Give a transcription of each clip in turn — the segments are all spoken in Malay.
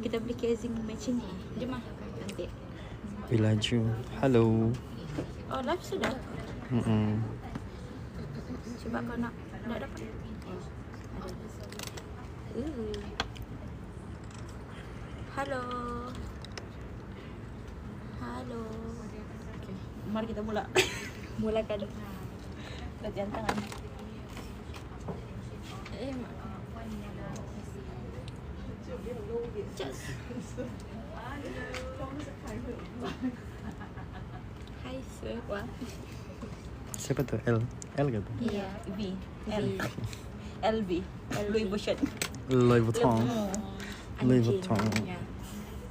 Kita beli casing matching ni. Jom lah nanti. Laju. Halo. Oh, live sudah. Cuba kau nak dapat. Halo. Halo. Okay. Mari kita mulakan. Latihan tangan. Just. Hai, Wah. Siapa tuh? L gitu? Iya, V. LV. Louis Vuitton. Louis Vuitton. Louis Anjing. Vuitton. Ya.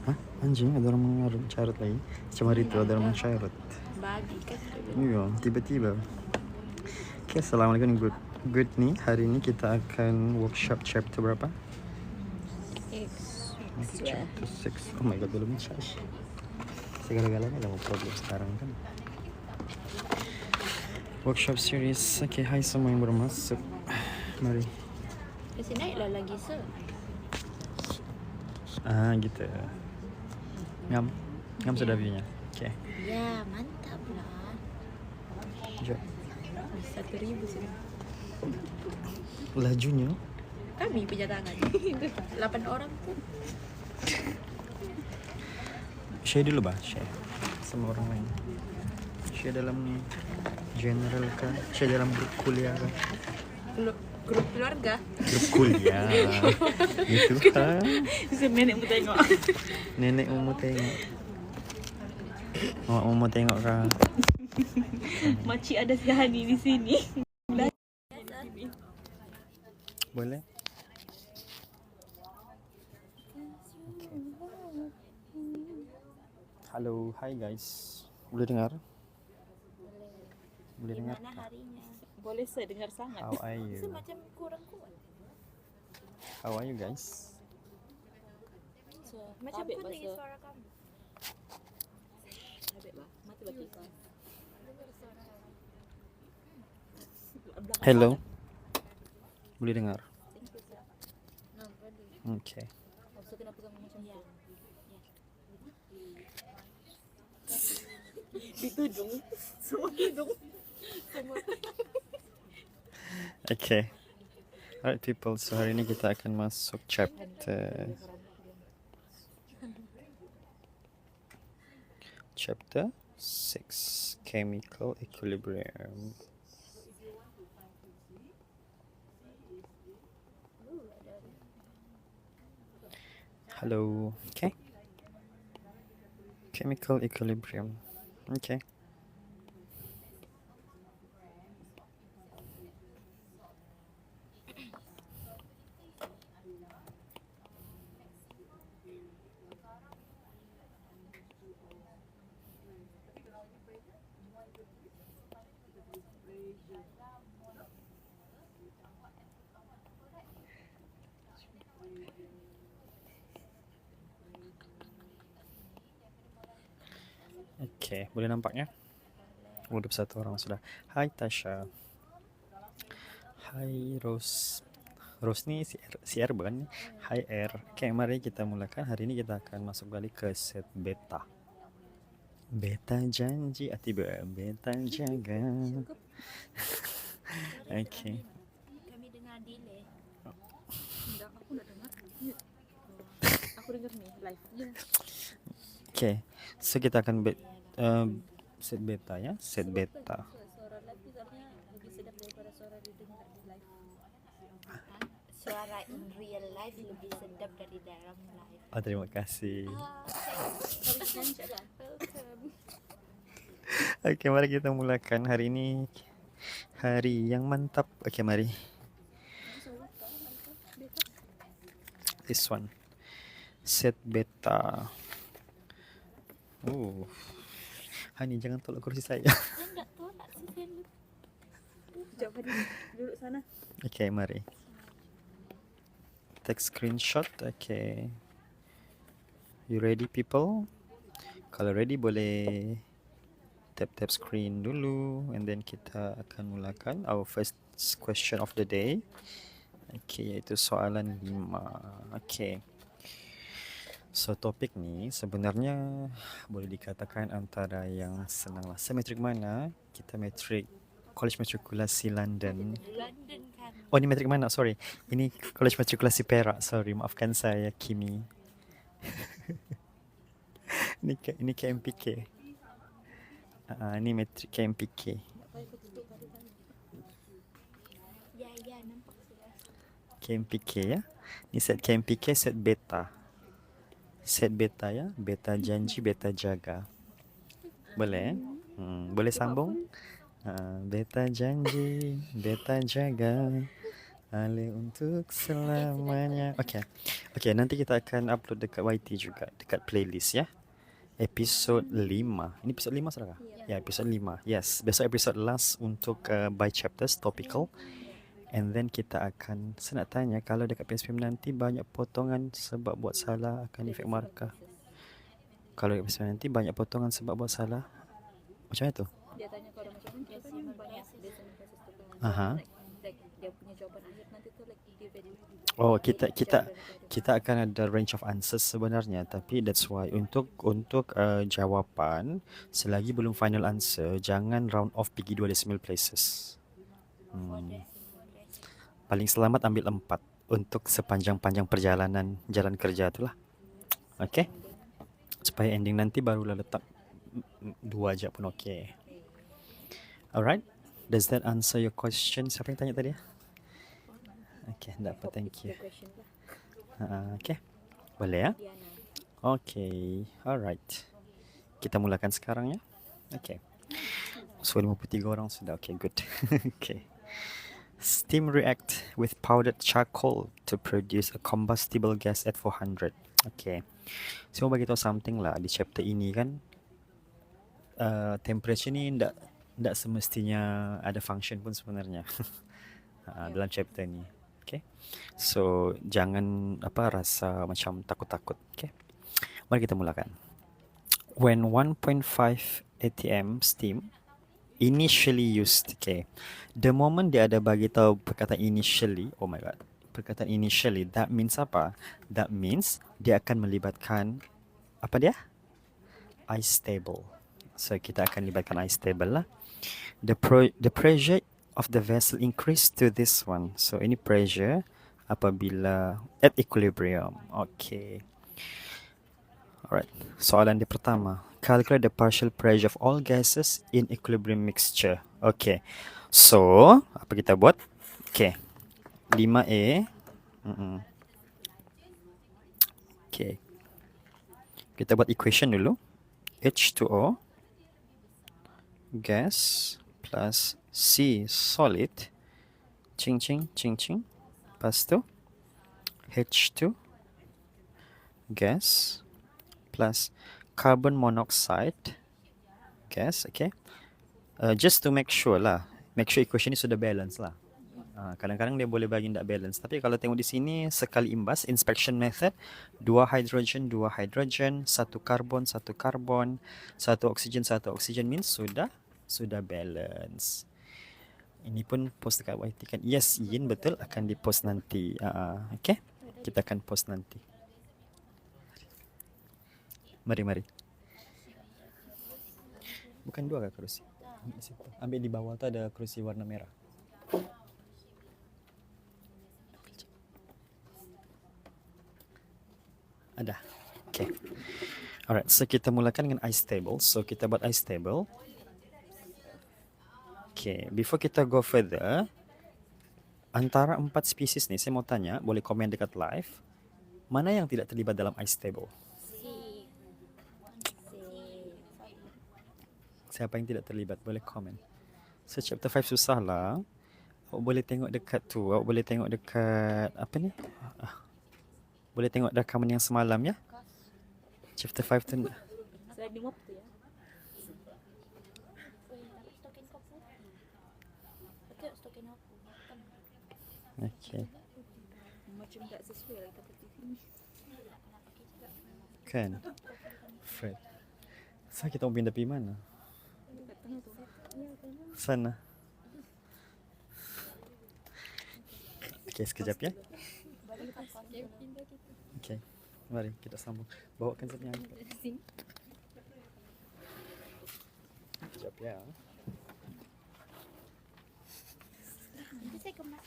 Hah? Anjing, ada orang mencarut lagi. Cuma itu ada orang mencarut. Babi kan. Iya, tiba-tiba. Oke, assalamualaikum. Good nih. Hari ini kita akan workshop chapter berapa? Chapter 6. Oh my god, belum charge. Segala-galanya ada problem sekarang kan. Workshop series. Oke, hai semua yang baru masuk. Mari. Kasi naiklah lagi, sir. Gitu. Ngam sudah view-nya. Oke. Ya, mantap lah. Jom. 1,000 sih. Lajunya. Kami punya tangan. 8 orang pun. Share dulu bah, share sama orang lain. Share dalam general kah? Share dalam grup kuliah kah? Grup keluarga. Grup kuliah. Gitu kan? Bisa nenekmu tengok. Nenekmu mau tengok. Mamamu mau tengok kah? Makcik ada si Hani di sini. Boleh? Halo, hai guys. Boleh dengar? Boleh dengar? Gimana harinya? Boleh saya dengar sangat. How are you? Macam kurang kuat. How are you guys? Macam putih suara kamu. Mati bagi kau. Hello. Boleh dengar? Okay. Ditudung. Semua hidung. Okay. Alright people, so hari ini kita akan masuk chapter 6, chemical equilibrium. Hello. Okay. Chemical equilibrium. Okay. Oke, boleh nampaknya? Udah satu orang sudah. Hai Tasha. Hai Rose. Rose nih si R bukan? Hai R. Oke, mari kita mulakan. Hari ini kita akan masuk balik ke set beta. Beta janji, tiba beta jaga. Oke. Kami dengar delay. Enggak, aku enggak dengar. Aku dengar nih live. Oke, so kita akan set beta ya, set beta. Suara live sebenarnya lebih sedap daripada suara didengar di live. Suara in real life lebih sedap dari dalam live. Oh, terima kasih. Oke, mari kita mulakan. Hari ini hari yang mantap. Oke, mari. This one. Set beta. Hani, jangan tolak kursi saya. Enggak tolak sih saya. Coba duduk sana. Oke, mari. Take screenshot. Oke. You ready people? Kalau ready boleh tap screen dulu, and then kita akan mulakan our first question of the day. Oke, yaitu soalan 5. Oke. So topik ni sebenarnya boleh dikatakan antara yang senang lah. Semetrik mana? Kita metrik College Matrikulasi London. London kan. Oh, ni metrik mana? Sorry. Ini College Matrikulasi Perak. Sorry, maafkan saya, Kimi. Ini KMPK. Ini metrik KMPK. Ya, nampak sudah. KMPK ya. Ni set KMPK, set beta. Set beta ya. Beta janji, beta jaga. Boleh? Boleh sambung? Beta janji, beta jaga. Ale untuk selamanya. Okay, nanti kita akan upload dekat YT juga, dekat playlist ya. Episod 5. Ini episod 5 saudara? Ya, episod 5. Yes, besok episod last untuk by chapters, topical. And then kita akan, saya nak tanya, kalau dekat PSPM nanti banyak potongan sebab buat salah akan efek markah. Kalau dekat PSPM nanti banyak potongan sebab buat salah, macam mana tu? Dia tanya kalau macam mana, dia banyak listening classes tu kan. Aha. Like dia punya jawapan akhir nanti tu like dia very. Oh, kita akan ada range of answers sebenarnya, tapi that's why untuk jawapan selagi belum final answer, jangan round off pergi 2 decimal places. Paling selamat ambil 4 untuk sepanjang-panjang perjalanan jalan kerja tu lah. Okay? Supaya ending nanti barulah letak 2 aja pun okay. Alright? Does that answer your question? Siapa yang tanya tadi ya? Okay, tak apa, thank you. Okay, boleh ya? Okay, alright. Kita mulakan sekarang ya. Okay. So 53 orang sudah. Okay, good. Okay. Steam react with powdered charcoal to produce a combustible gas at 400. Okay. So bagi tahu something lah di chapter ini kan. Temperature ni tak semestinya ada function pun sebenarnya. Dalam chapter ni. Okay. So jangan rasa macam takut-takut. Okay. Mari kita mulakan. When 1.5 atm steam initially used, okay. The moment dia ada bagi tahu perkataan initially, oh my god, perkataan initially, that means apa? That means dia akan melibatkan apa dia? Ice table. So kita akan libatkan ice table lah. The pressure of the vessel increase to this one. So ini pressure apabila at equilibrium. Okay. Alright. Soalan dia pertama. Calculate the partial pressure of all gases in equilibrium mixture. Okay. So, apa kita buat? Okay. 5A. Okay. Kita buat equation dulu. H2O gas plus C solid. Cing cing cing cing. Lepas tu H2 gas plus carbon monoxide gas, okay. Just to make sure lah, make sure equation ni sudah balance lah. Kadang-kadang dia boleh bagi tak balance, tapi kalau tengok di sini sekali imbas inspection method, 2 hydrogen 1 karbon 1 karbon, 1 oksigen 1 oksigen means sudah balance. Ini pun post dekat YT kan. Yes, Yin betul akan di post nanti. Okay, kita akan post nanti. Mari. Bukan 2 ke kerusi? Ambil di bawah tu ada kerusi warna merah. Ada. Okay. Alright, so kita mulakan dengan ice table. So kita buat ice table. Okay, before kita go further, antara 4 spesies ni saya mau tanya, boleh komen dekat live, mana yang tidak terlibat dalam ice table? Siapa yang tidak terlibat? Boleh komen. So chapter 5 susah lah. Awak boleh tengok dekat tu. Awak boleh tengok dekat apa ni? Boleh tengok rakaman yang semalam ya. Chapter 5 tu. Slide 5 tu ya. Okay. Macam tak sesuai tapi TV. Kan? Fred. So kita mau pindah pergi mana? Sana. Okay, sekejap ya. Okay. Mari kita sambung. Bawakan sini. Sini. Sekejap ya. Nanti saya kemas.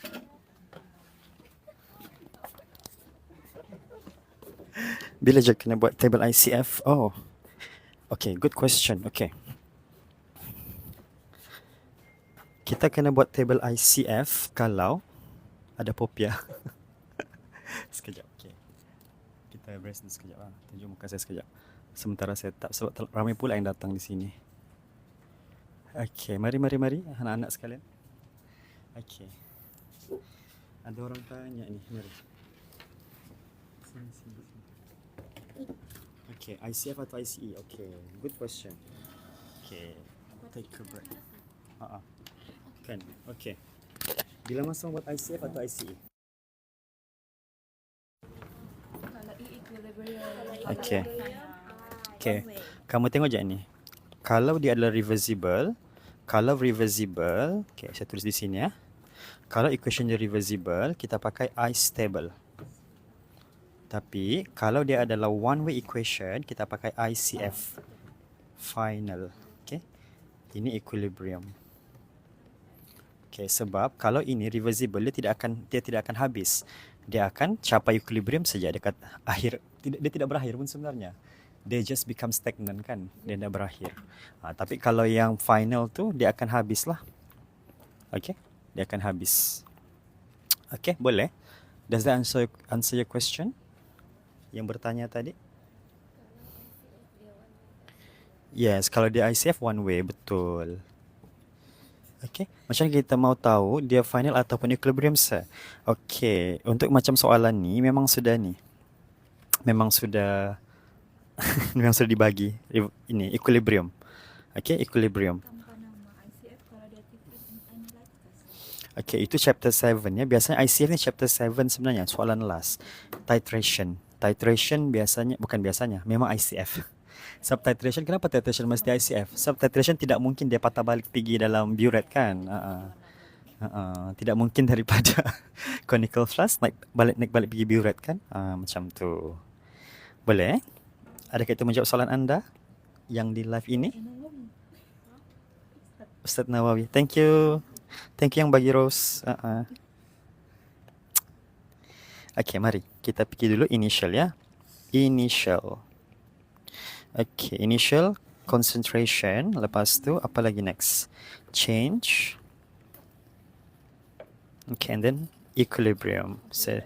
Bila je kena buat table ICF? Oh. Okay, good question. Okay. Kita kena buat table ICF kalau ada popia. Sekejap, okay. Kita brace ni sekejap lah. Tunjuk muka saya sekejap. Sementara saya tak, sebab ramai pula yang datang di sini. Okay, mari anak-anak sekalian. Okay. Ada orang tanya ni, mari. Sini. Okay, ICF atau ICE? Okay, good question. Okay, take a break. Kan, okay. Bila masa buat ICF atau ICE? Kalau equilibrium. Okay. Okay, kamu tengok je ni. Kalau dia adalah reversible, okay, saya tulis di sini ya. Kalau equation dia reversible, kita pakai I stable. Tapi kalau dia adalah one way equation, kita pakai ICF final. Okay, ini equilibrium. Okay, sebab kalau ini reversible, dia tidak akan habis. Dia akan capai equilibrium saja dekat akhir. Dia tidak berakhir pun sebenarnya. They just become stagnant kan, dia tidak berakhir. Tapi kalau yang final tu dia akan habis lah. Okay, dia akan habis. Okay, boleh? Does that answer your question? Yang bertanya tadi? Yes, kalau dia ICF one way, betul. Okay, macam kita mau tahu dia final ataupun equilibrium sir. Okay, untuk macam soalan ni memang sudah memang sudah dibagi ini equilibrium. Okay, equilibrium. Tanpa nama ICF kalau dia titik analysis. Okay, itu chapter 7 ya. Biasanya ICF ni chapter 7 sebenarnya, soalan last. Titration biasanya, bukan biasanya, memang ICF. Subtitration, kenapa titration mesti ICF? Subtitration tidak mungkin dia patah balik pergi dalam burette kan. Tidak mungkin daripada conical flask naik balik pergi burette kan. Macam tu. Boleh? Adakah itu menjawab soalan anda yang di live ini? Ustaz Nawawi. Thank you yang bagi Rose. Okay, mari kita pergi dulu initial ya. Initial. Okay, initial concentration. Lepas tu apa lagi next? Change. Okay, and then equilibrium. Sorry,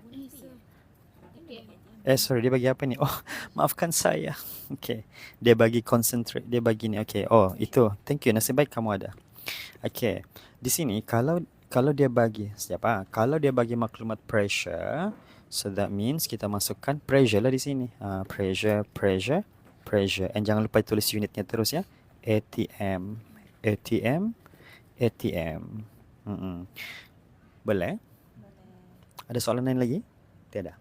dia bagi apa ni? Oh, maafkan saya. Okay, dia bagi concentrate. Dia bagi ni. Okay, oh itu. Thank you. Nasib baik kamu ada. Okay, di sini kalau dia bagi siapa? Kalau dia bagi maklumat pressure, so that means kita masukkan pressure lah di sini. Pressure. And jangan lupa tulis unitnya terus ya. ATM. Boleh? Ada soalan lain lagi? Tiada.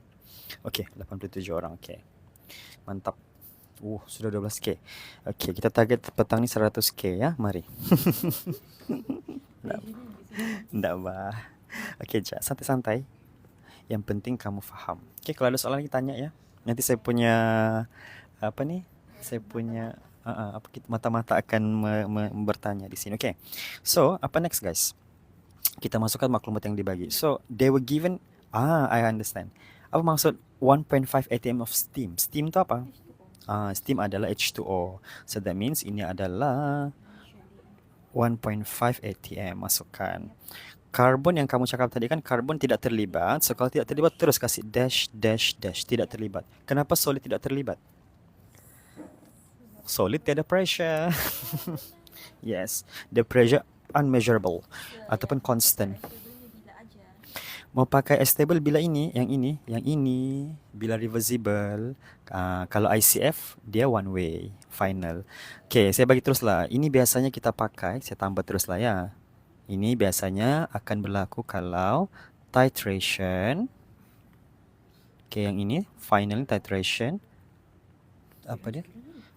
Okey, 87 orang. Okey. Mantap. Sudah 12K. Okey, kita target petang ni 100K ya. Mari. Enggak bah. Okey, santai-santai. Yang penting kamu faham. Okey, kalau ada soalan lagi tanya ya. Nanti saya punya mata-mata akan bertanya di sini. Okay. So, apa next guys? Kita masukkan maklumat yang dibagi. So, they were given, I understand. Apa maksud 1.5 atm of steam? Steam tu apa? Steam adalah H2O. So, that means ini adalah 1.5 atm. Masukkan. Karbon yang kamu cakap tadi kan, karbon tidak terlibat. So, kalau tidak terlibat, terus kasih dash. Tidak terlibat. Kenapa solid tidak terlibat? Solid tiada pressure. Yes, the pressure unmeasurable ataupun constant. Mau pakai stable bila yang ini bila reversible. Kalau ICF dia one way final. Okay, saya bagi teruslah. Ini biasanya kita pakai, saya tambah teruslah ya. Ini biasanya akan berlaku kalau titration. Okay, yang ini final titration. Apa dia?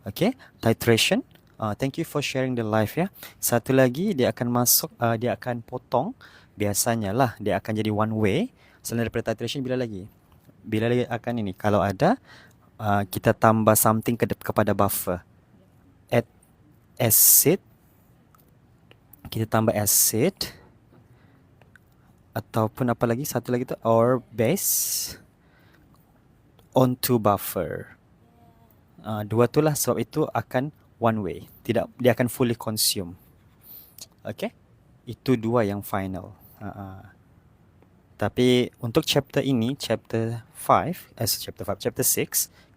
Okay, titration. Thank you for sharing the live ya. Satu lagi dia akan masuk, dia akan potong. Biasanya lah dia akan jadi one way. Selain daripada titration bila lagi akan ini. Kalau ada kita tambah something kepada buffer. Add acid, kita tambah acid, ataupun apa lagi, satu lagi tu, or base onto buffer. Dua tu lah, sebab itu akan one way. Tidak, dia akan fully consume. Okay? Itu dua yang final. Tapi untuk chapter ini, chapter 6,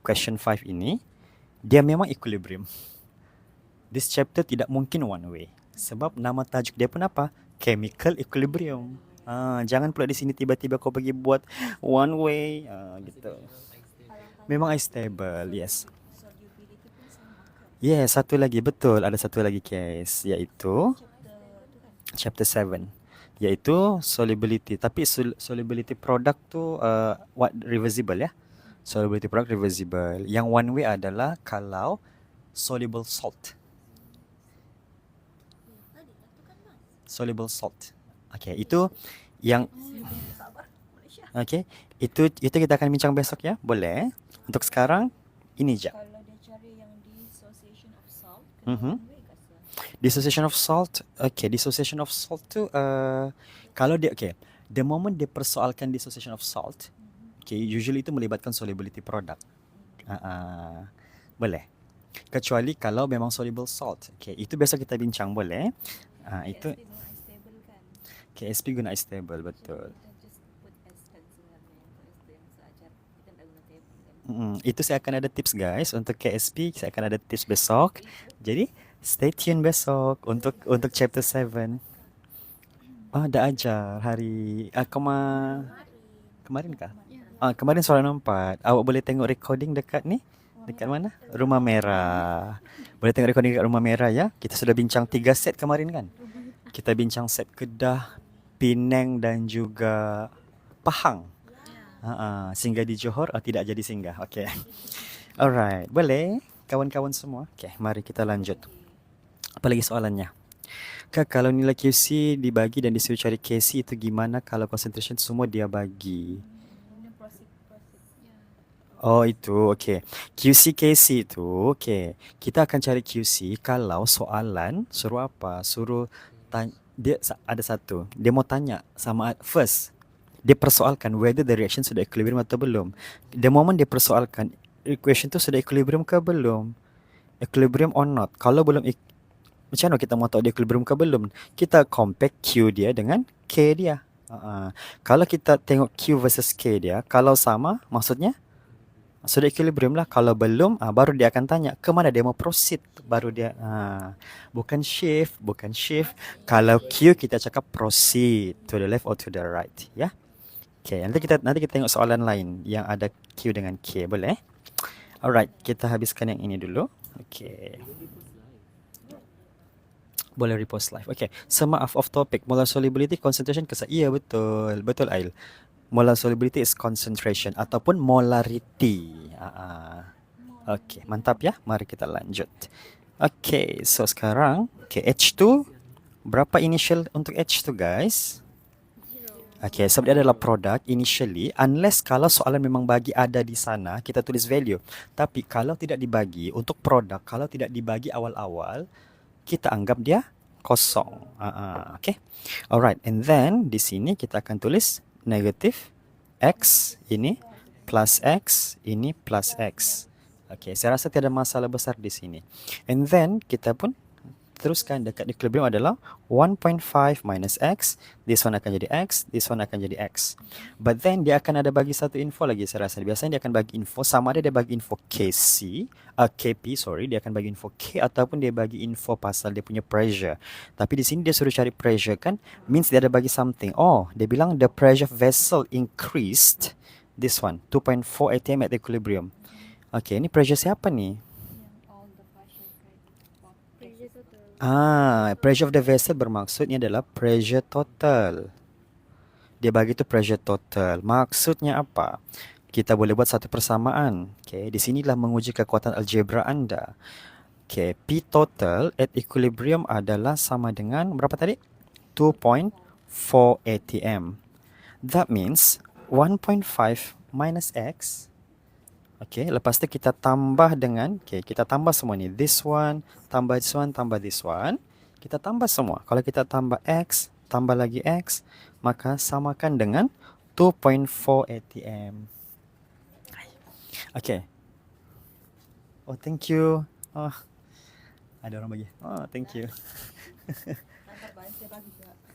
question 5 ini, dia memang equilibrium. This chapter tidak mungkin one way. Sebab nama tajuk dia pun apa? Chemical equilibrium. Jangan pula di sini tiba-tiba kau pergi buat one way. Gitu. Memang stable, yes. Solubility pun sama kan? Yes, satu lagi, betul. Ada satu lagi case, iaitu Chapter tu kan? chapter 7, iaitu solubility. Tapi solubility product tu reversible ya. Solubility product reversible. Yang one way adalah kalau soluble salt. Tadi lah tu kan mas. Soluble salt. Okay, itu yang Sabar, Malaysia. okay, itu kita akan bincang besok ya. Boleh? Untuk sekarang ini je. Kalau dia cari yang dissociation of salt, kena Mhm. one way ke sir? Dissociation of salt. Okay, dissociation of salt tu kalau dia the moment dia persoalkan dissociation of salt, okay, usually itu melibatkan solubility product. Boleh. Kecuali kalau memang soluble salt. Okay, itu besok kita bincang, boleh? Itu KSP guna unstable kan? KSP guna stable, betul. Kita just put S kan sebenarnya. Untuk S tu yang seajar. Kita tak guna table kan? Itu saya akan ada tips guys untuk KSP, saya akan ada tips besok. Jadi stay tune besok untuk chapter 7. Dah ajar hari kemarin kah? Kemarin soalan 4. Awak boleh tengok recording dekat ni? Dekat mana? Rumah Merah. Boleh tengok recording dekat Rumah Merah ya. Kita sudah bincang 3 set kemarin kan? Kita bincang set Kedah, Penang dan juga Pahang. Singgah di Johor tidak jadi singgah. Okay. Alright, boleh kawan-kawan semua. Okay, mari kita lanjut. Apa lagi soalannya? Kak, kalau nilai QC dibagi dan disuruh cari KC itu gimana kalau concentration semua dia bagi? Ini proceed. Ya. Oh itu, okay. QC KC itu, okay. Kita akan cari QC kalau soalan suruh apa? Suruh tanya, dia ada satu. Dia mau tanya sama first. Dia persoalkan whether the reaction sudah equilibrium atau belum. The moment dia persoalkan equation tu sudah equilibrium ke belum? Equilibrium or not? Kalau belum, macam mana kita mau tahu dia equilibrium ke belum? Kita compare Q dia dengan K dia. Kalau kita tengok Q versus K dia, kalau sama, maksudnya sudah equilibrium lah. Kalau belum, baru dia akan tanya ke mana dia mau proceed. Baru dia, bukan shift. Kalau Q kita cakap proceed to the left or to the right, ya. Okay, nanti kita tengok soalan lain yang ada Q dengan K, boleh? Alright, kita habiskan yang ini dulu. Okay. Boleh repost live. Okay. Semaaf off topic. Molar solubility concentration iya betul. Betul Ail. Molar solubility is concentration ataupun molarity. Okay, mantap ya. Mari kita lanjut. Okay, so sekarang H2 berapa initial untuk H2 guys? Okay, sebab dia adalah produk initially, unless kalau soalan memang bagi ada di sana, kita tulis value. Tapi kalau tidak dibagi untuk produk, kalau tidak dibagi awal-awal, kita anggap dia kosong. Okay. Alright. And then di sini kita akan tulis negatif X ini plus X ini plus X. Okay. Saya rasa tiada masalah besar di sini. And then kita pun teruskan dekat equilibrium adalah 1.5 minus X. This one akan jadi X. This one akan jadi X. But then dia akan ada bagi satu info lagi saya rasa. Biasanya dia akan bagi info sama ada dia bagi info KP, dia akan bagi info K ataupun dia bagi info pasal dia punya pressure. Tapi di sini dia suruh cari pressure kan, means dia ada bagi something. Oh, dia bilang the pressure vessel increased. This one, 2.4 atm at equilibrium. Okay, ini pressure siapa ni? All the partial pressure total. Pressure of the vessel bermaksudnya adalah pressure total. Dia bagi tu pressure total. Maksudnya apa? Kita boleh buat satu persamaan. Okay, di sinilah menguji kekuatan algebra anda. Okay, P total at equilibrium adalah sama dengan berapa tadi? 2.4 atm. That means 1.5 minus X. Okay, lepas tu kita tambah dengan, okay, kita tambah semua ni. This one, tambah this one, tambah this one. Kita tambah semua. Kalau kita tambah X, tambah lagi X, maka samakan dengan 2.4 ATM. Okay. Oh, thank you. Oh, ada orang bagi. Oh, thank you.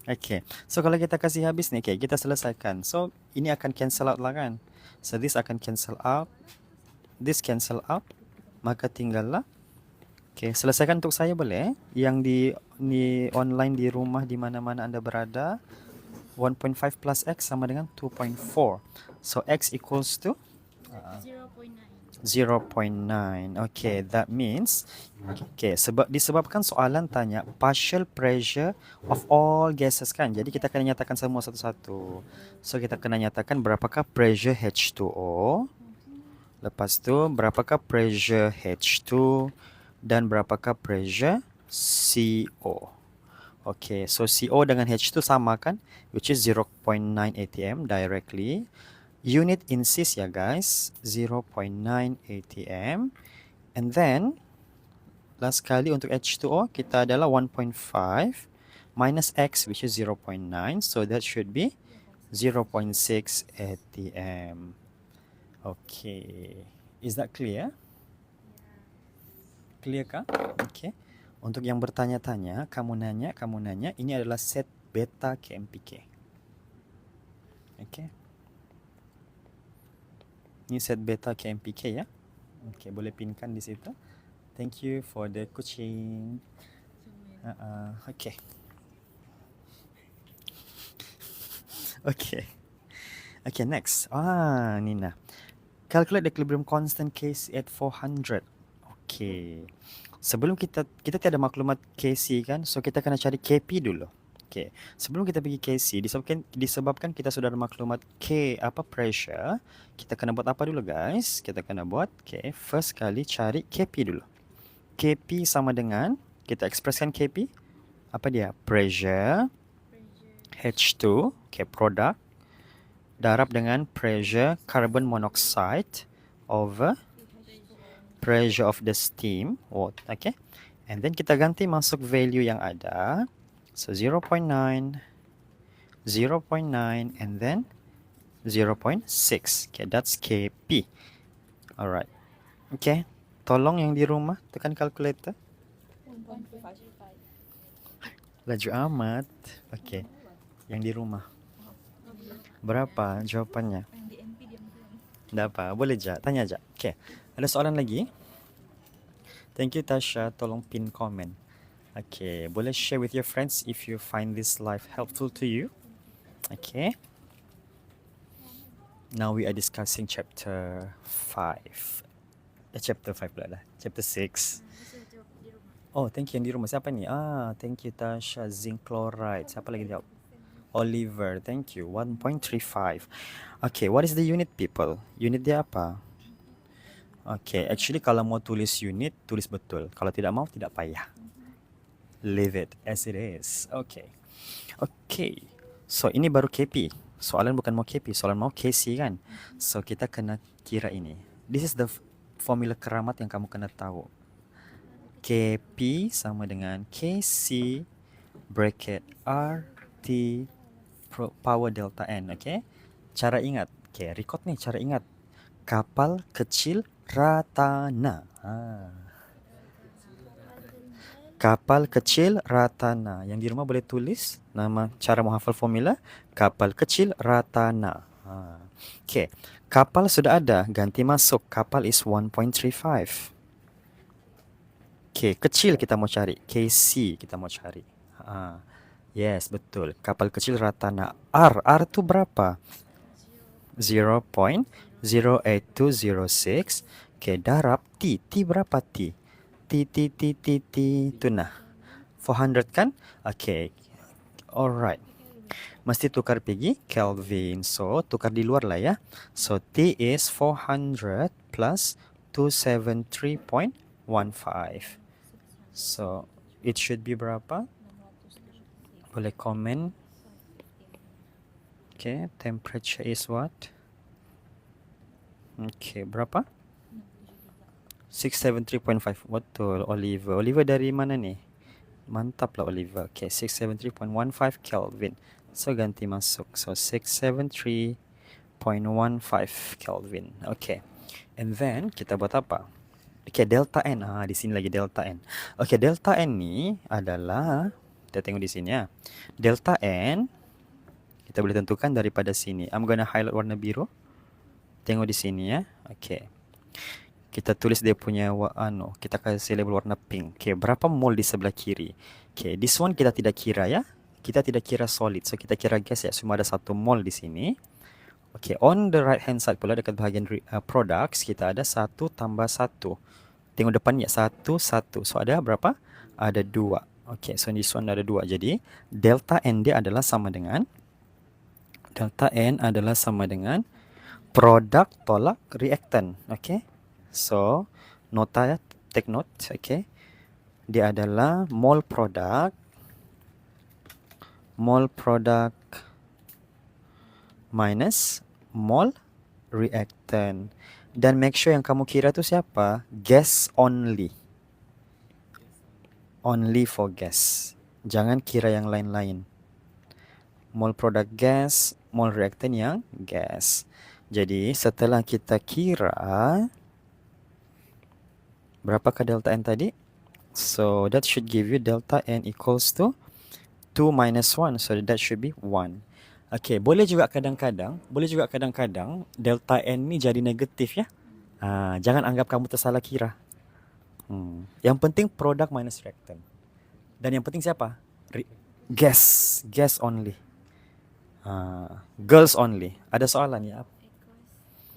Okay, so kalau kita kasih habis ni, okay, kita selesaikan. So, ini akan cancel out lah kan. So, this akan cancel out. This cancel out. Maka tinggallah. Okay, selesaikan untuk saya boleh. Yang di online, di rumah, di mana-mana anda berada. 1.5 plus X sama dengan 2.4. So, X equals to 0.9. 0.9. Okay, that means disebabkan soalan tanya partial pressure of all gases kan. Jadi kita kena nyatakan semua satu-satu. So kita kena nyatakan berapakah pressure H2O. Lepas tu berapakah pressure H2 dan berapakah pressure CO. Okay, so CO dengan H2 sama kan, which is 0.9 atm directly. Unit insist ya guys, 0.9 atm. And then, last kali untuk H2O, kita adalah 1.5 minus X, which is 0.9. So, that should be 0.6 atm. Okay. Is that clear? Clear kah? Okay. Untuk yang bertanya-tanya, kamu nanya, ini adalah set beta KMPK. Okay. Ini set beta KMPK ya. Okay, boleh pinkan di situ. Thank you for the kucing. Okay. Okay. Okay, next. Nina. Calculate the equilibrium constant Kc at 400. Okay. Sebelum kita tiada maklumat Kc kan, so kita kena cari Kp dulu. Okay. Sebelum kita pergi Kc, disebabkan kita sudah ada maklumat pressure, kita kena buat apa dulu guys? Kita kena buat, okay, first kali cari Kp dulu. Kp sama dengan, kita ekspreskan Kp, apa dia? Pressure H2, okay, product, darab dengan pressure carbon monoxide over pressure of the steam, okay? And then kita ganti masuk value yang ada. So 0.9, 0.9, and then 0.6. Okay, that's Kp. Alright. Okay, tolong yang di rumah tekan kalkulator. 1.5. Laju amat. Okay, yang di rumah. Berapa jawapannya? Yang di MP dia bilang. Dah apa? Boleh je, tanya je. Okay, ada soalan lagi? Thank you Tasha, tolong pin comment. Okay, boleh share with your friends if you find this live helpful to you. Okay. Now we are discussing chapter 5. Chapter 5 pula lah. Chapter 6. Oh, thank you yang di rumah. Siapa ni? Thank you Tasha. Zinc chloride. Siapa lagi jawab? Oliver, thank you. 1.35. Okay, what is the unit people? Unit dia apa? Okay, actually kalau mau tulis unit, tulis betul. Kalau tidak mau, tidak payah. Leave it as it is. Okay. Okay. So, ini baru KP. Soalan bukan mau KP, soalan mau KC kan? So, kita kena kira ini. This is the formula keramat yang kamu kena tahu. KP sama dengan KC bracket RT power delta N. Okay? Cara ingat. Okay, record nih, cara ingat. Kapal kecil Ratana. Kapal kecil Ratana. Yang di rumah boleh tulis nama cara menghafal formula. Kapal kecil Ratana. Okay. Kapal sudah ada. Ganti masuk. Kapal is 1.35. Okay. Kecil kita mau cari. KC kita mau cari. Yes, betul. Kapal kecil Ratana. R tu berapa? 0.08206. Okay. Darab T. T berapa T? T tu nah 400 kan? Okay, alright. Mesti tukar pergi Kelvin, so tukar di luar lah ya. So T is 400 plus 273.15. So it should be berapa? Boleh komen. Okay, temperature is what? Okay, berapa? 673.5. Betul, Oliver. Oliver dari mana ni? Mantap lah Oliver. Okay, 673.15 Kelvin. So ganti masuk. So 673.15 Kelvin. Okay. And then kita buat apa? Okay, delta N. Di sini lagi delta N. Okay, delta N ni adalah, kita tengok di sini ya. Delta N, kita boleh tentukan daripada sini. I'm gonna highlight warna biru. Tengok di sini ya. Okay. Kita tulis dia punya kita kasih label warna pink. Okay, berapa mol di sebelah kiri? Okay, this one kita tidak kira ya. Kita tidak kira solid. So, kita kira gas ya. Cuma ada 1 mol di sini. Okay, on the right hand side pula dekat bahagian products, kita ada 1 tambah 1. Tengok depan ya, 1, 1. So, ada berapa? Ada 2. Okay, so this one ada 2. Jadi, delta N dia adalah sama dengan produk tolak reaktan. Okay. So, nota ya, take note, okay. Dia adalah mol produk minus mol reactant. Dan make sure yang kamu kira tu siapa? Gas only. Only for gas. Jangan kira yang lain-lain. Mol produk gas, mol reactant yang gas. Jadi, setelah kita kira berapakah delta N tadi? So, that should give you delta N equals to 2 minus 1. So, that should be 1. Okay, boleh juga kadang-kadang delta N ni jadi negatif ya. Jangan anggap kamu tersalah kira. Yang penting produk minus reactant. Dan yang penting siapa? Gas only. Girls only. Ada soalan ya?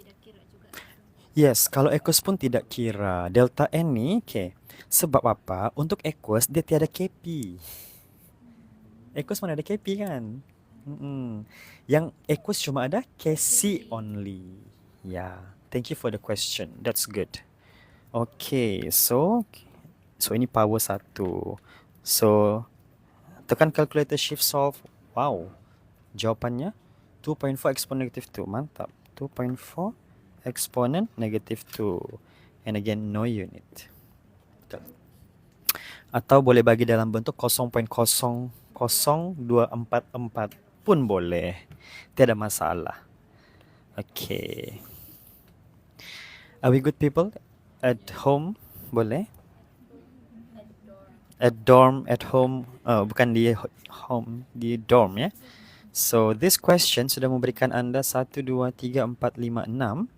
Tidak kira juga. Yes, kalau aqueous pun tidak kira. Delta N ni, okay. Sebab apa? Untuk aqueous, dia tiada KP. Aqueous mana ada KP kan? Yang aqueous cuma ada KC only. Yeah, thank you for the question. That's good. Okay, so ini power 1. So, tekan calculator shift solve. Wow, jawapannya 2.4 exponent negative 2. Mantap. 2.4 exponent negative 2. And again, no unit. Atau boleh bagi dalam bentuk 0.00244 pun boleh. Tiada masalah. Okay. Are we good people? At home boleh? At dorm, at home. Bukan di home, di dorm ya. So, this question sudah memberikan anda 1, 2, 3, 4, 5, 6,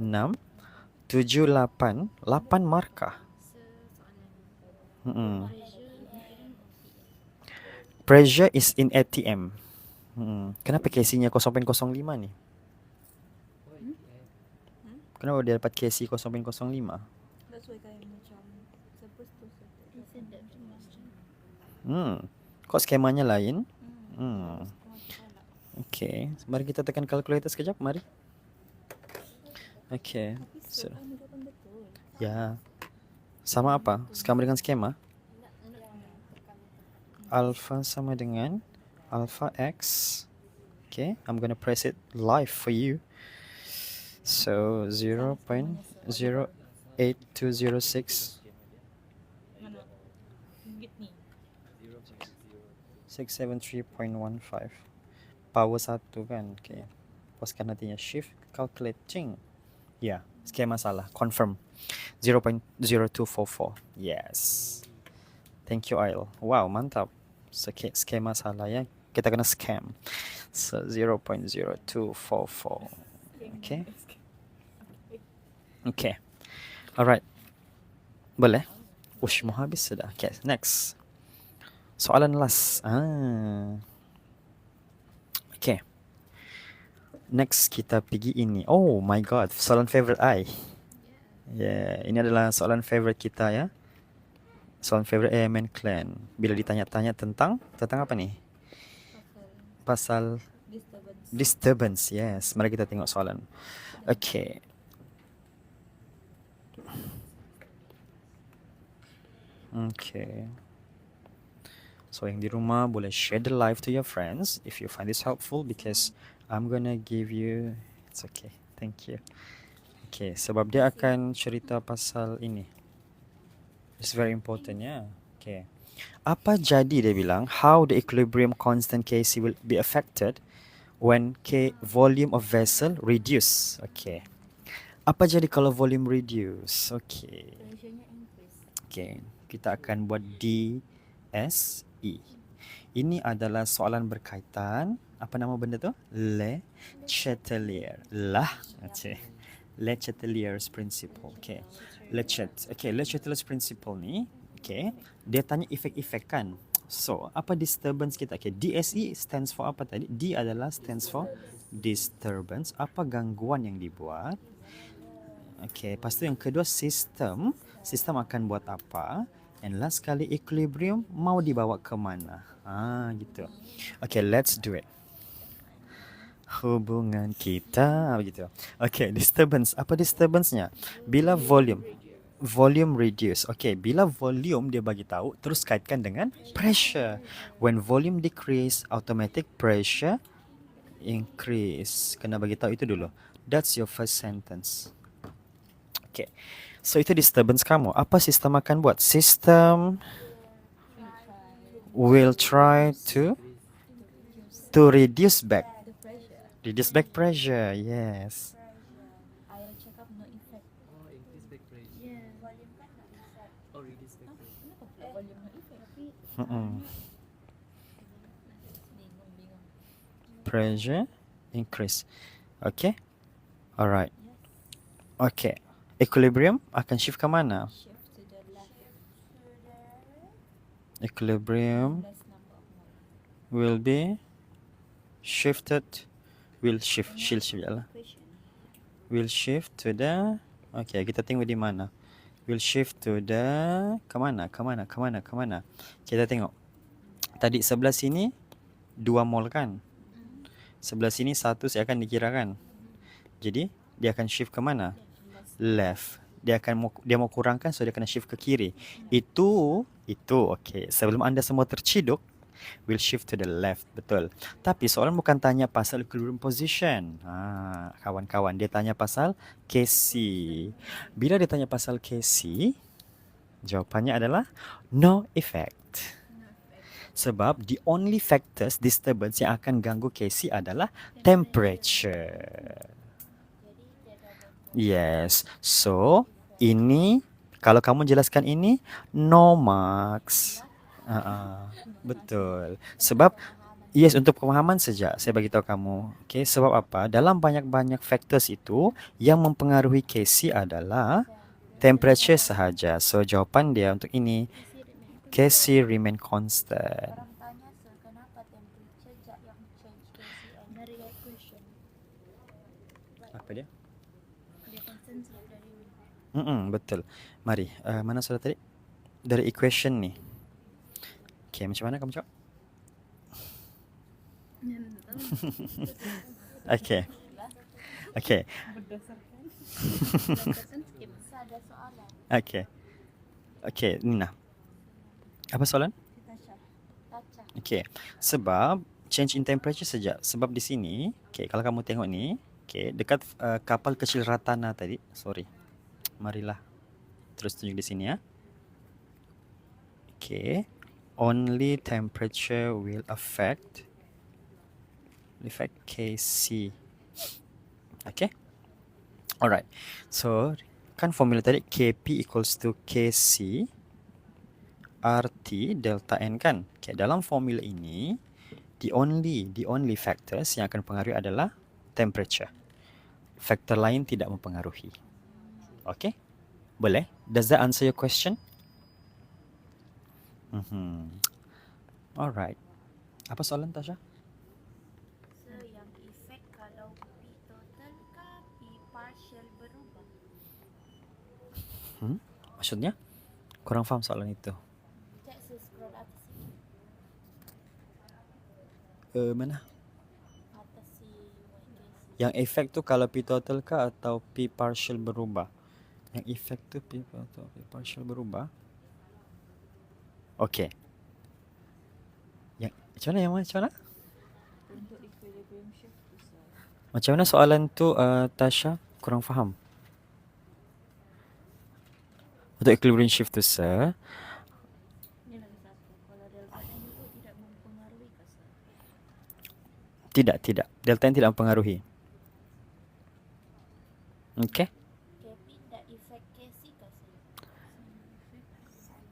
7, 8 markah. Pressure is in ATM. Kenapa KC-nya 0.05 ni? Kenapa dia dapat KC 0.05? That's why kayak macam supposed to set that Kok skemanya lain? Okay, mari kita tekan calculator sekejap, mari. Okay. So, ya. Sama apa? Sama dengan skema? Alpha sama dengan alpha X. Okay, I'm gonna press it live for you. So 0.08206 673.15 power 1 kan. Okay, puaskan nantinya shift calculating. Ya, skema salah. Confirm 0.0244. Yes, thank you Ail. Wow, mantap. Skema salah ya, kita kena scam. So 0.0244. Okay. Okay. Alright. Boleh? Ush, mau habis sudah. Okay, next. Soalan last. Okay. Next kita pergi ini. Oh my god, soalan favorite I. Yeah, ini adalah soalan favorite kita ya. Soalan favorite AMN Clan. Bila ditanya-tanya tentang apa nih? Pasal disturbance. Yes, mari kita tengok soalan. Okay. Okay. So yang di rumah boleh share the live to your friends if you find this helpful, because I'm gonna give you, it's okay. Thank you. Okay, sebab dia akan cerita pasal ini. It's very important, ya. Okay. Apa jadi dia bilang, how the equilibrium constant Kc will be affected when volume of vessel reduce. Okay. Apa jadi kalau volume reduce? Okay. Pressure-nya increase. Okay. Kita akan buat DSE. Ini adalah soalan berkaitan. Apa nama benda tu? Le Chatelier. Le Chatelier's principle. Okay. Le Chatelier's principle ni, okay, dia tanya efek-efek kan. So, apa disturbance kita? Okay, DSE stands for apa tadi? D adalah stands for disturbance. Apa gangguan yang dibuat? Okay, lepas tu yang kedua sistem. Sistem akan buat apa? And last kali equilibrium mau dibawa ke mana? Gitu. Okay, let's do it. Hubungan kita begitu. Okay, disturbance. Apa disturbance-nya? Bila volume reduce. Okay, bila volume dia bagi tahu, terus kaitkan dengan pressure. When volume decrease, automatic pressure increase. Kena bagi tahu itu dulu. That's your first sentence. Okay. So itu disturbance kamu. Apa sistem akan buat? Sistem will try to reduce back. Reduce back pressure. Yes. Air cakap no effect. Oh, increase back pressure. Yeah. Volume kan no effect. Oh, reduce back pressure. Kenapa pula volume no effect? Tapi bingung. Pressure increase. Okay. Alright. Okay. Equilibrium akan shift ke mana? Shift to the left. Equilibrium Less number of moles. will be shifted. Will shift je lah. Equation. Will shift to the. Okay, kita tengok di mana. Will shift to the. Ke mana? Kita tengok. Tadi sebelah sini 2 mol kan? Sebelah sini 1 saya akan dikirakan. Jadi dia akan shift ke mana? Left. Dia mau kurangkan, so dia kena shift ke kiri. Itu okay. Sebelum anda semua terciduk, will shift to the left, betul. Tapi soalan bukan tanya pasal equilibrium position. Kawan-kawan, dia tanya pasal Kc. Bila dia tanya pasal Kc, jawapannya adalah no effect. Sebab the only factors disturbance yang akan ganggu Kc adalah temperature. Yes. So, ini kalau kamu jelaskan ini no marks. Betul. Sebab yes, untuk pemahaman saja saya bagi tahu kamu. Okay, sebab apa? Dalam banyak-banyak factors itu yang mempengaruhi Kc adalah temperature sahaja. So jawapan dia untuk ini Kc remain constant. Orang tanya kenapa temperature yang change Kc dari equation. Apa dia? Dia constant dari Betul. Mari, mana sudah tadi? Dari equation ni. Okay, macam mana kamu cakap? Okay. Okay, Nina. Apa soalan? Okay, sebab change in temperature saja. Sebab di sini, okay, kalau kamu tengok ni, okay, dekat kapal kecil Ratana tadi, sorry. Marilah terus tunjuk di sini ya. Okay, only temperature will affect Kc. Okay. Alright. So, kan formula tadi Kp equals to Kc RT delta N kan. Okay, dalam formula ini the only factors yang akan mempengaruhi adalah temperature. Faktor lain tidak mempengaruhi. Okay? Boleh? Does that answer your question? Alright. Apa soalan Tasha? So, yang efek kalau P total ke P partial berubah? Maksudnya? Kurang faham soalan itu. Cek scroll atas sini. Mana? Atas si YKC. Yang efek tu kalau P total ke atau P partial berubah? Yang efek tu P total, P partial berubah. Okay. Macam mana? Macam mana soalan tu Tasha? Kurang faham. Untuk equilibrium shift tu sir, Ini lagi satu. Kalau delta N itu tidak mempengaruhi kah, Sir? tidak. Delta N tidak mempengaruhi. Okay? KP tidak efek KC kah, Sir?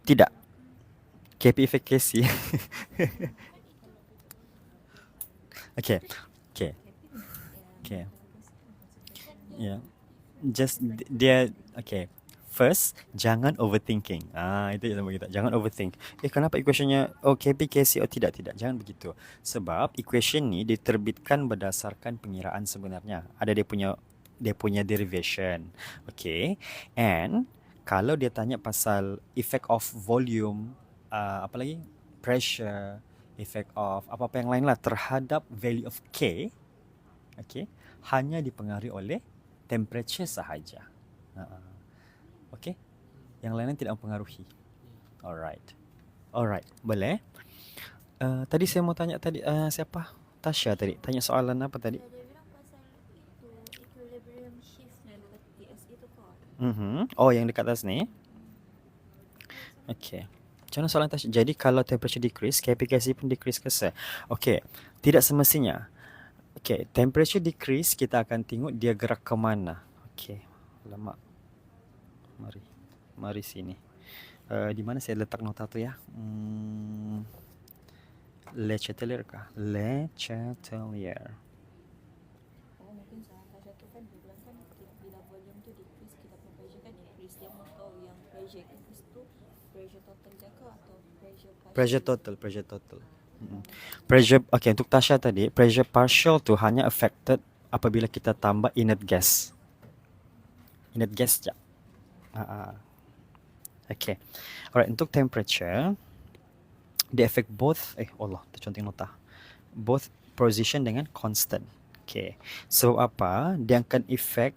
Tidak. KP efek KC. Okay. Yeah. Just dia okay. First, jangan overthinking. Itu yang sama kita. Jangan overthink. Kenapa equationnya KP, KC? Tidak. Jangan begitu. Sebab equation ni diterbitkan berdasarkan pengiraan sebenarnya. Ada dia punya derivation. Okay. And kalau dia tanya pasal effect of volume, apa lagi? Pressure, effect of apa-apa yang lain lah terhadap value of K, okay, hanya dipengaruhi oleh temperature sahaja. Okay. Yang lainnya tidak mempengaruhi. Alright. Boleh? Tadi saya mau tanya tadi siapa? Tasha tadi. Tanya soalan apa tadi? Dia bilang pasal itu equilibrium shift yang dekat TS itu kok. Oh, yang dekat atas ni. Okay. Macam mana soalan Tasha? Jadi kalau temperature decrease, KPKC pun decrease ke sir? Okay. Tidak semestinya. Okay. Temperature decrease, kita akan tengok dia gerak ke mana. Okay. Lama. Mari sini. Di mana saya letak nota tu ya? Le Chatelier kah? Le Chatelier. Mungkin salah satu kan dia bilang kan bila volume tu decrease kita punya pressure kan increase. Dia mau tahu yang pressure increase tu pressure total jaga atau pressure partial. Pressure total. Pressure, okay, untuk Tasha tadi, pressure partial tu hanya affected apabila kita tambah inert gas. Inert gas je. Okay. Alright, untuk temperature, dia affect both, terconteng nota. Both position dengan constant. Okay. So apa? Dia akan affect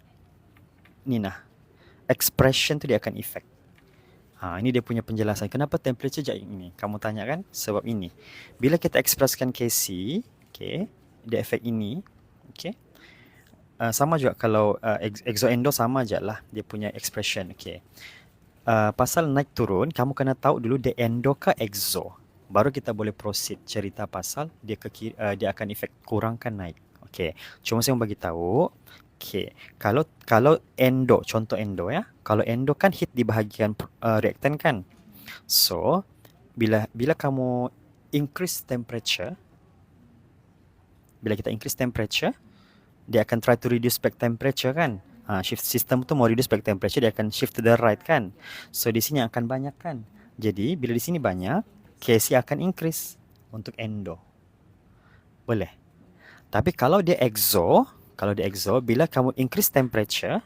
ni nah. Expression tu dia akan affect. Ini dia punya penjelasan. Kenapa temperature je ini? Kamu tanya kan? Sebab ini. Bila kita ekspreskan KC, okay, dia affect ini. Okay. Sama juga kalau exo-endo sama je lah dia punya expression. Okay. Pasal naik turun, kamu kena tahu dulu dia endo ke exo. Baru kita boleh proceed cerita pasal dia dia akan efek kurangkan naik. Okay. Cuma saya mau bagi tahu. Okay. Kalau endo, contoh endo ya. Kalau endo kan hit di bahagian reaktan kan. So, bila kamu increase temperature, bila kita increase temperature, dia akan try to reduce back temperature kan. Shift system tu mau reduce back temperature, dia akan shift to the right kan. So di sini akan banyak kan. Jadi bila di sini banyak, KC akan increase untuk endo. Boleh. Tapi kalau dia exo, bila kamu increase temperature,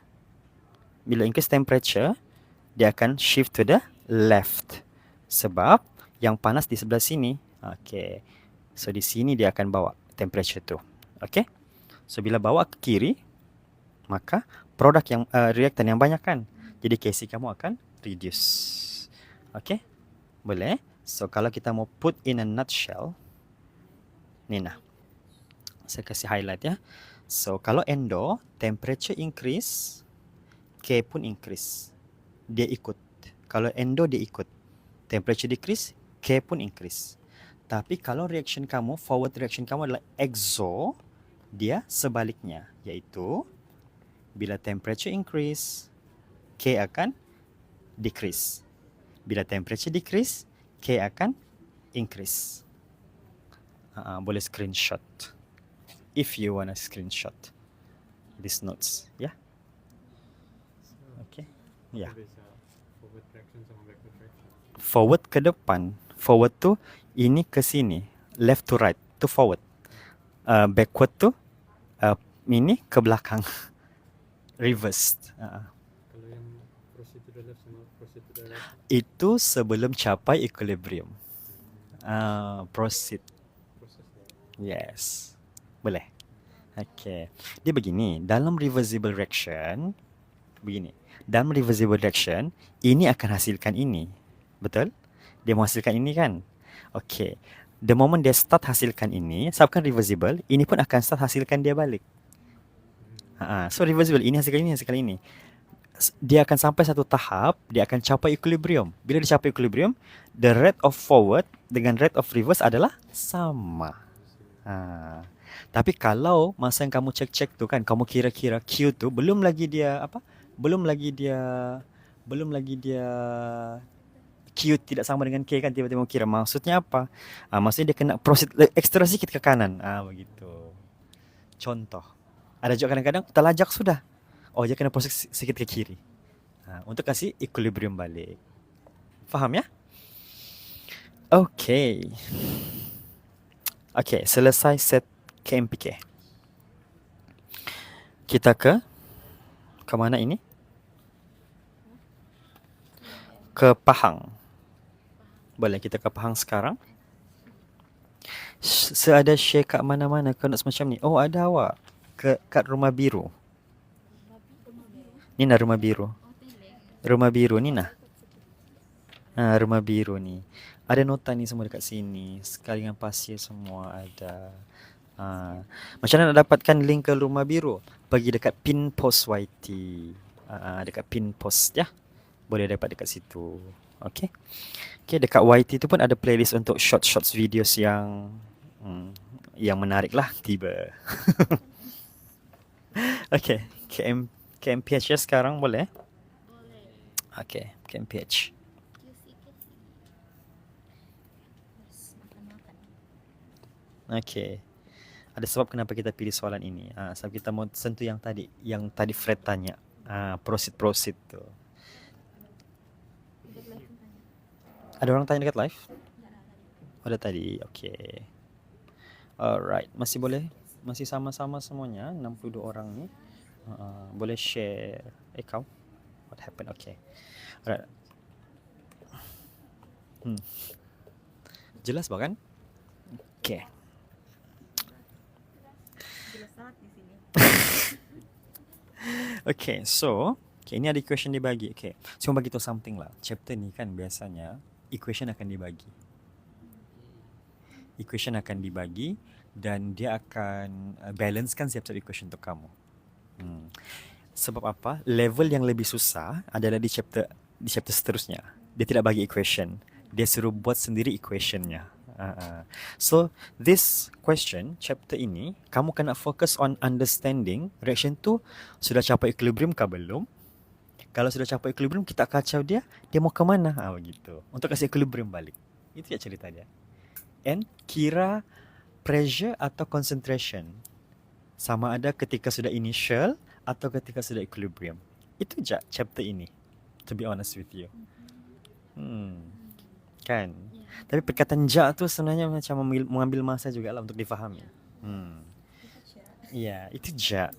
dia akan shift to the left. Sebab yang panas di sebelah sini. Okay. So di sini dia akan bawa temperature tu. Okay. So bila bawa ke kiri, maka produk yang reaktan yang banyak kan. Jadi KC kamu akan reduce. Okay. Boleh. So kalau kita mau put in a nutshell, ni nah. Saya kasih highlight ya. So kalau endo, temperature increase, K pun increase. Dia ikut. Kalau endo dia ikut. Temperature decrease, K pun increase. Tapi kalau reaction kamu, forward reaction kamu adalah exo, dia sebaliknya. Iaitu, bila temperature increase, K akan decrease. Bila temperature decrease, K akan increase. Boleh screenshot. If you want to screenshot these notes. Ya. Yeah? Okay. Ya. Yeah. Forward traction sama backward traction. Forward ke depan. Forward tu ini ke sini. Left to right. Tu forward. Backward tu ini ke belakang. Reversed. Kalau yang proceed to the left sama proceed to the right. Itu sebelum capai equilibrium. Proceed. Yes. Boleh. Okay. Dia begini. Dalam reversible reaction, begini. Dalam reversible reaction, ini akan hasilkan ini. Betul? Dia menghasilkan ini kan? Okay. The moment dia start hasilkan ini, sebabkan reversible, ini pun akan start hasilkan dia balik. So reversible, ini hasilkan ini, hasilkan ini. dia akan sampai satu tahap, dia akan capai equilibrium. Bila dia capai equilibrium, the rate of forward dengan rate of reverse adalah sama. Tapi kalau masa yang kamu cek-cek tu kan, kamu kira-kira Q tu belum lagi dia apa? Belum lagi dia Q tidak sama dengan K kan, tiba-tiba kira maksudnya apa? Maksudnya dia kena proceed ekstra sedikit ke kanan. Begitu. Contoh. Ada juga kadang-kadang terlajak sudah. Oh, dia kena proceed sedikit ke kiri. Untuk kasih equilibrium balik. Faham ya? Okay. Okay, selesai set KMPK. Kita ke mana ini? Ke Pahang. Boleh kita ke Pahang sekarang? Seada share kat mana-mana ke nak semacam ni? Oh, ada awak. Kat Rumah Biru. Ni nak Rumah Biru. Rumah Biru ni nah. Rumah Biru ni. Ada nota ni semua dekat sini. Sekali dengan pasir semua ada. Macam mana nak dapatkan link ke Rumah Biru? Pergi dekat pin post YT. Dekat pin post ya. Boleh dapat dekat situ. Okay. Okay, dekat YT tu pun ada playlist untuk short-short videos yang menarik lah tiba. Okay. KMPH sekarang boleh? Okay, KMPH. Okay. Ada sebab kenapa kita pilih soalan ini. Sebab kita mau sentuh yang tadi Fred tanya. Proceed tu. Ada orang tanya dekat live? Ada tadi. Okay. Alright. Masih boleh? Masih sama-sama semuanya 62 orang ni. Boleh share. Kau? What happened? Okay. Alright. Jelas bahkan? Okay. Okay, so ini ada equation dibagi. Okay, so bagi tahu something lah. Chapter ni kan biasanya equation akan dibagi dan dia akan balancekan setiap equation untuk kamu. Sebab apa? Level yang lebih susah adalah di chapter seterusnya. Dia tidak bagi equation. Dia suruh buat sendiri equationnya. So this question, chapter ini, kamu kena fokus on understanding reaction tu sudah capai equilibrium kah belum? Kalau sudah capai equilibrium, kita kacau dia mau ke mana? Begitu. Untuk kasih equilibrium balik. Itu ya cerita dia. And kira pressure atau concentration. Sama ada ketika sudah initial atau ketika sudah equilibrium. Itu je chapter ini. To be honest with you. Kan? Tapi perkataan ja tu sebenarnya macam mengambil masa juga lah untuk difahami. Ya, itu ja.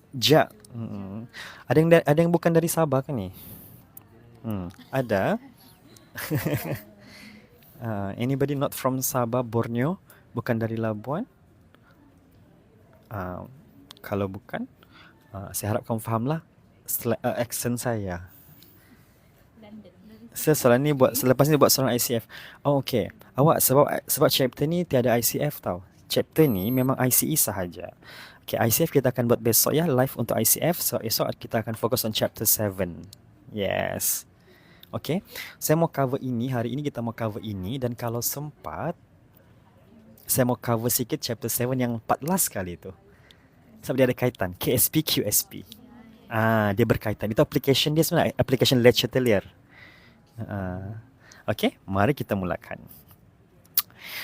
Ada yang bukan dari Sabah kan ni? Ada. Anybody not from Sabah, Borneo? Bukan dari Labuan? Kalau bukan, saya harap kamu fahamlah accent saya. Soalan ni selepas ni buat soalan ICF. Oh, okay. Awak sebab chapter ni tiada ICF tau. Chapter ni memang ICE sahaja. Okay, ICF kita akan buat besok ya, live untuk ICF. So esok kita akan fokus on chapter 7. Yes. Okay. Saya mau cover ini, hari ini kita mau cover ini, dan kalau sempat saya mau cover sikit chapter 7 yang 14 kali tu. Sebab dia ada kaitan KSP QSP. Dia berkaitan. Itu application dia sebenarnya, application Le Chatelier. Okay, mari kita mulakan.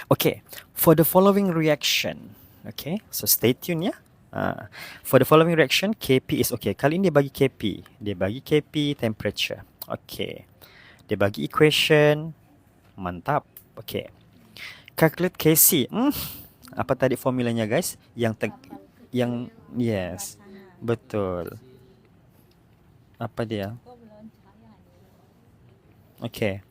Okay, for the following reaction. Okay, so stay tune ya. For the following reaction, KP is okay. Kali ini dia bagi KP. Dia bagi KP temperature. Okay. Dia bagi equation. Mantap. Okay. Calculate KC. Apa tadi formulanya guys? Yang yes. Betul. Apa dia? Okay.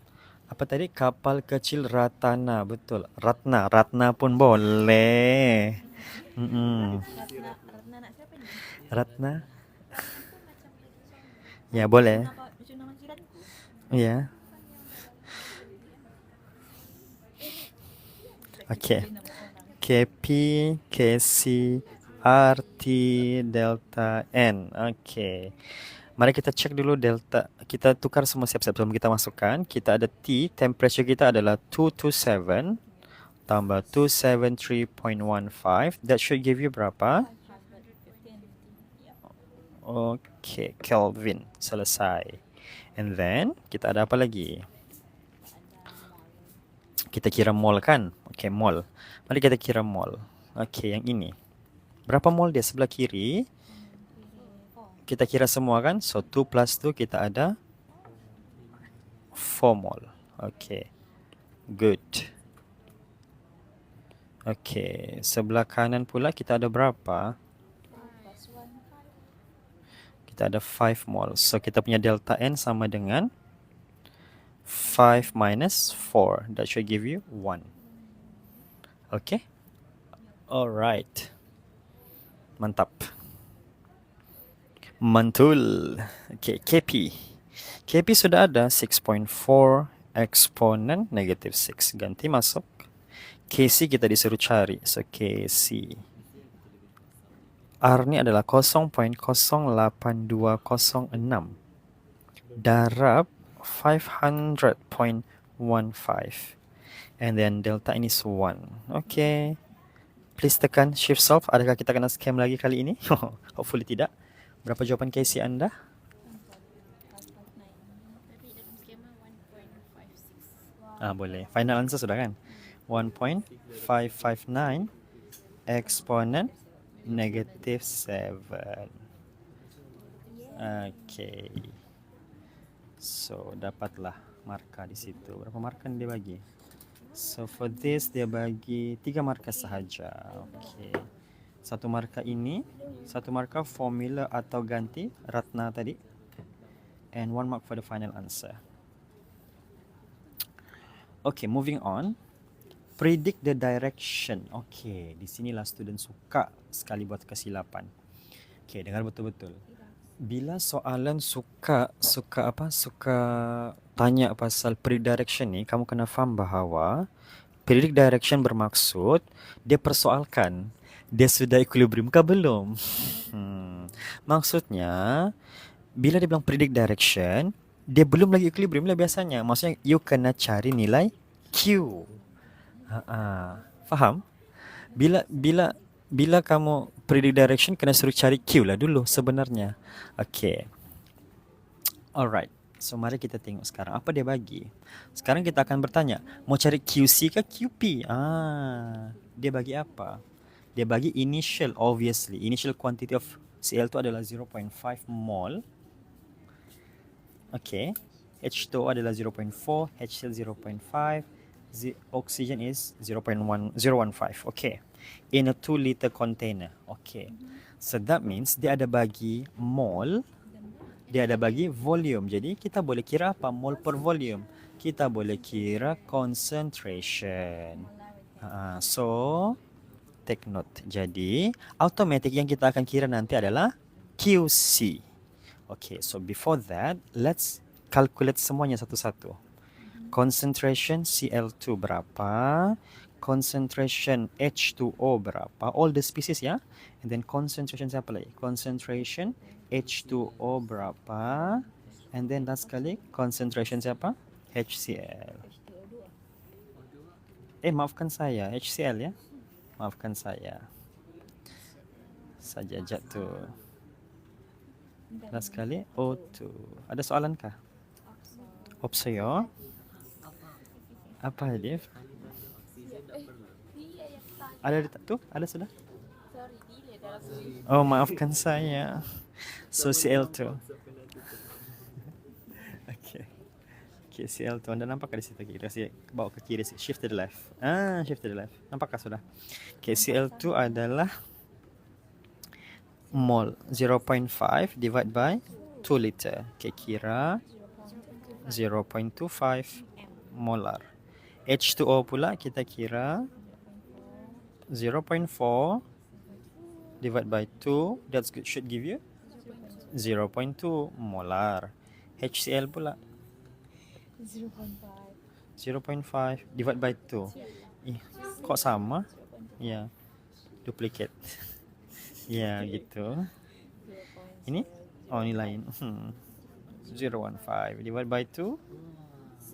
Apa tadi? Kapal kecil Ratana. Betul. Ratna pun boleh. Ratna nak siapa ni? Ratna. Ya, boleh. Macam nama jiranku. Ya. Okay. KP, KC, RT, delta N. Okay. Mari kita cek dulu delta. Kita tukar semua siap-siap sebelum kita masukkan. Kita ada T, temperature kita adalah 227 tambah 273.15. That should give you berapa? 515. Yeah. Okay, Kelvin. Selesai. And then, kita ada apa lagi? Kita kira mol kan? Okay, mol. Mari kita kira mol. Okay, yang ini. Berapa mol dia sebelah kiri? Kita kira semua kan? So, 2 plus 2 kita ada 4 mol. Okay. Good. Okay. Sebelah kanan pula kita ada berapa? Plus 1. Kita ada 5 mol. So, kita punya delta N sama dengan 5 minus 4. That should give you 1. Okay. Alright. Mantap. Mantul. Okay, KP. KP sudah ada 6.4 eksponen negatif 6. Ganti masuk. KC kita disuruh cari. So, KC. R ni adalah 0.08206 darab 500.15. And then delta ini is 1. Okay. Please tekan shift solve. Adakah kita kena scam lagi kali ini? Hopefully tidak. Berapa jawapan KC anda? 559. Boleh. Final answer sudah kan? 1.559 eksponen negatif 7. Okay. So, dapatlah markah di situ. Berapa markah dia bagi? So, for this dia bagi 3 markah sahaja. Okay. Satu markah ini, satu markah formula atau ganti Ratna tadi, and 1 mark for the final answer. Okay, moving on. Predict the direction. Okay, di sinilah student suka sekali buat kesilapan. Okay, dengar betul-betul. Bila soalan suka tanya pasal predict direction ni, kamu kena faham bahawa predict direction bermaksud dia persoalkan dia sudah equilibrium ke belum. Maksudnya, bila dia bilang predict direction, dia belum lagi equilibrium lah biasanya. Maksudnya, you kena cari nilai Q. Faham? Bila kamu predict direction, kena suruh cari Q lah dulu sebenarnya. Okay. Alright. So, mari kita tengok sekarang apa dia bagi. Sekarang kita akan bertanya, mau cari QC ke QP? Dia bagi apa? Dia bagi initial, obviously. Initial quantity of Cl2 adalah 0.5 mol. Okay. H2O adalah 0.4, HCl 0.5, oxygen is 0.1015. Okay. In a 2 liter container. Okay. So that means dia ada bagi mol, dia ada bagi volume. Jadi kita boleh kira apa? Mol per volume. Kita boleh kira concentration. So take note. Jadi, automatic yang kita akan kira nanti adalah QC. Okay, so before that, let's calculate semuanya satu-satu. Concentration Cl2 berapa? Concentration H2O berapa? All the species ya. And then concentration siapa lagi? Concentration H2O berapa? And then last kali, concentration siapa? HCl. Maafkan saya, HCl ya. Maafkan saya. Saja jatuh. Last kali O2. Ada soalan kah? Opsio. Apa dia? Ada tu? Ada sudah? Oh, maafkan saya. So Cl2. Okay. Okay, Cl2. Anda nampakkah di situ? Kita kasih bawa ke kiri. Shift to the left. Shift to the left. Nampakkah sudah? Okay, Cl2 adalah mol 0.5 divide by 2 liter. Okay, kira 0.25 molar. H2O pula kita kira 0.4 divide by 2. That's good. Should give you 0.2 molar. HCl pula 0.5 divide by 2. Kok sama? Ya, duplicate. Ya, gitu. Ini Oh, ini lain. 0.15 divided by 2.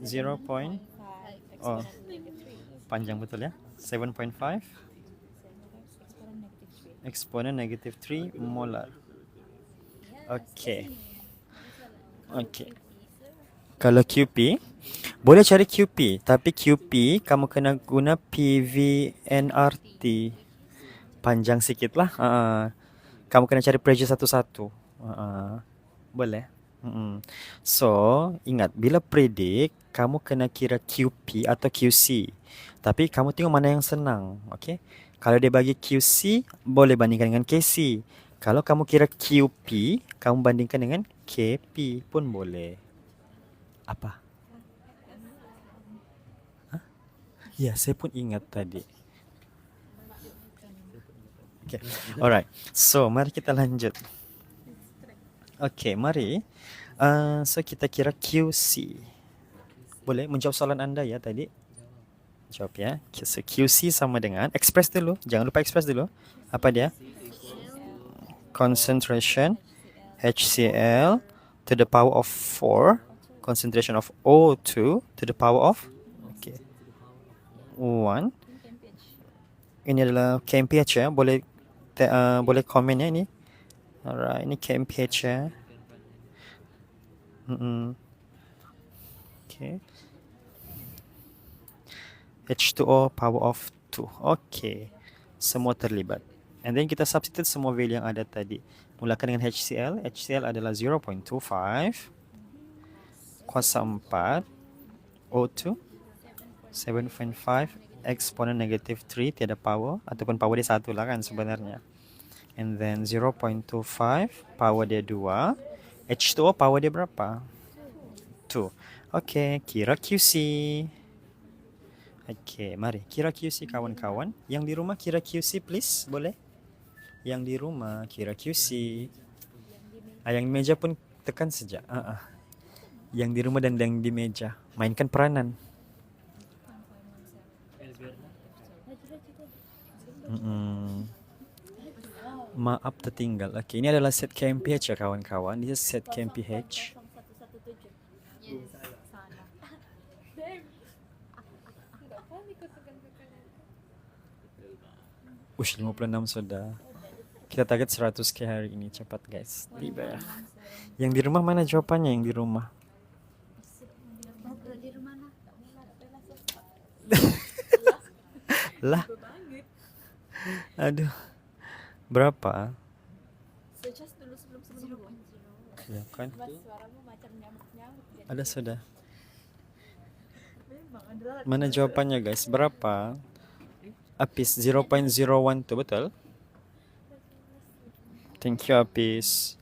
0. 5 Oh, exponent negative 3. panjang betul ya. 7.5 Exponent negative 3. exponent negative 3 molar. Okay. Okay. Kalau QP, boleh cari QP, tapi QP kamu kena guna PVNRT. Panjang sikit lah. Kamu kena cari pressure satu-satu. Boleh. So, ingat, bila predict, kamu kena kira QP atau QC. Tapi kamu tengok mana yang senang. Okay? Kalau dia bagi QC, boleh bandingkan dengan KC. Kalau kamu kira QP, kamu bandingkan dengan KP pun boleh. Apa? Hah? Ya, saya pun ingat tadi. Okay. Alright. So, mari kita lanjut. Okay, mari. So, kita kira QC. Boleh menjawab soalan anda ya tadi? Jawab ya. So, QC sama dengan, express dulu. Jangan lupa express dulu. Apa dia? Concentration HCl to the power of 4. Concentration of O2 to the power of 1. Ini adalah KMPH ya. Boleh boleh komen ya ini. Alright, ini KMPH ya. Okay. H2O power of 2. Okay. Semua terlibat. And then kita substitute semua value yang ada tadi. Mulakan dengan HCl. HCl adalah 0.25. Kuasa 4. O2. 7.5. Exponent negative 3. Tiada power. Ataupun power dia 1 lah kan sebenarnya. And then 0.25. Power dia 2. H2O power dia berapa? 2. Okay. Kira QC. Okay. Mari. Kira QC kawan-kawan. Yang di rumah kira QC please. Boleh? Yang di rumah kira QC. Yang di meja pun tekan saja. Yang di rumah dan yang di meja. Mainkan peranan. Maaf tertinggal. Okay, ini adalah set KMPH ya kawan-kawan. Ini set KMPH. Ush, 56 sudah. Kita target 100k hari ini. Cepat guys. Tiba. Yang di rumah mana jawabannya yang di rumah? Lah. Aduh. Berapa? Suggest dulu sebelum Ya kan? suaramu macam nyamuk-nyamuk. Ada sudah. Memang adalah Mana jawabannya guys? Berapa? Apis 0.012 betul? Thank you Apis.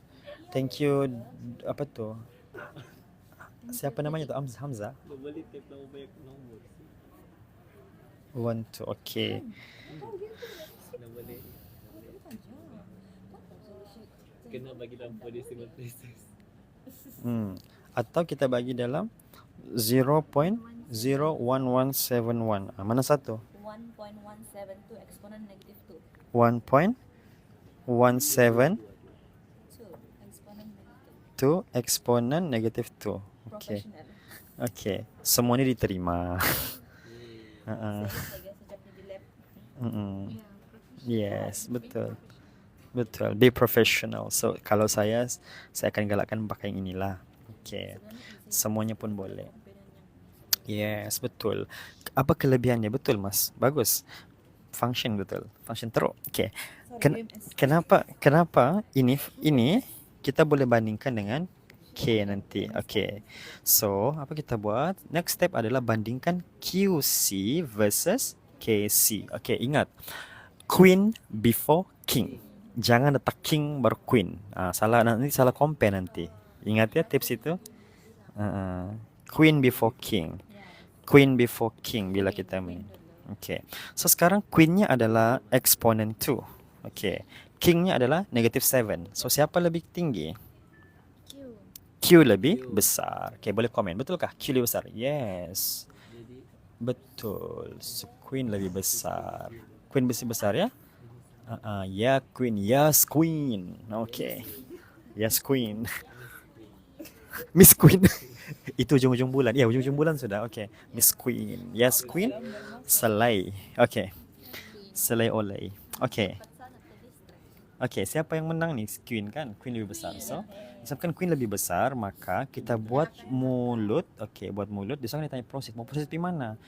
Thank you apa tuh? Siapa namanya tuh? Hamzah? Boleh type lang banyak nomor. 1 2. Okay. Boleh. Kena bagi dalam decimal places. Atau kita bagi dalam 0.01171. Mana satu? 1.172 exponent negative 2. 1.172 Exponent negative 2. exponent negative 2. Okay. Professional. Okay. Semua ni diterima. Saya sejak di lab. Yes, betul. Betul. Be professional. So, kalau saya akan galakkan pakai yang inilah. Okay. Semuanya pun boleh. Yes, betul. Apa kelebihannya? Betul, Mas. Bagus. Function betul. Function teruk. Okay. Kenapa ini kita boleh bandingkan dengan K nanti. Okay. So, apa kita buat? Next step adalah bandingkan QC versus KC. Okay, ingat. Queen before king. Jangan letak king baru queen. Salah compare nanti. Ingat ya tips itu. Queen before king. Queen before king bila kita main. Okay. So sekarang queennya adalah exponent 2. Okay. Kingnya adalah negative 7. So siapa lebih tinggi? Q lebih besar. Okay, boleh komen. Betulkah Q lebih besar? Yes. Betul. So queen lebih besar. Queen besar ya? Ya queen. Yes queen. Okay. Yes, Queen. Miss Queen. Itu ujung-ujung bulan. Ya, ujung-ujung bulan sudah. Okay. Miss Queen. Yes, Queen. Selai. Okay. Selai olay. Okay. Okay, siapa yang menang nih? Queen kan? Queen lebih besar. So, disebabkan Queen lebih besar, maka kita buat mulut. Okay, buat mulut. Disebabkan dia tanya proceed. Mau proceed pergi mana?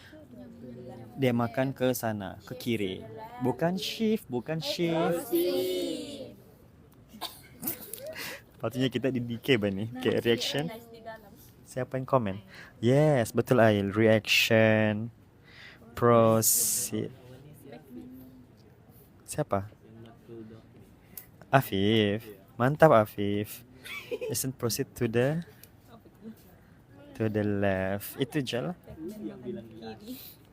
Dia makan ke sana, ke kiri. Bukan shift, bukan shift. Patutnya kita di DK ni. Okay, reaction. Siapa yang komen? Yes, betul Ail. Reaction. Proceed. Siapa? Afif. Mantap Afif. Listen, proceed to the left. Itu je lah.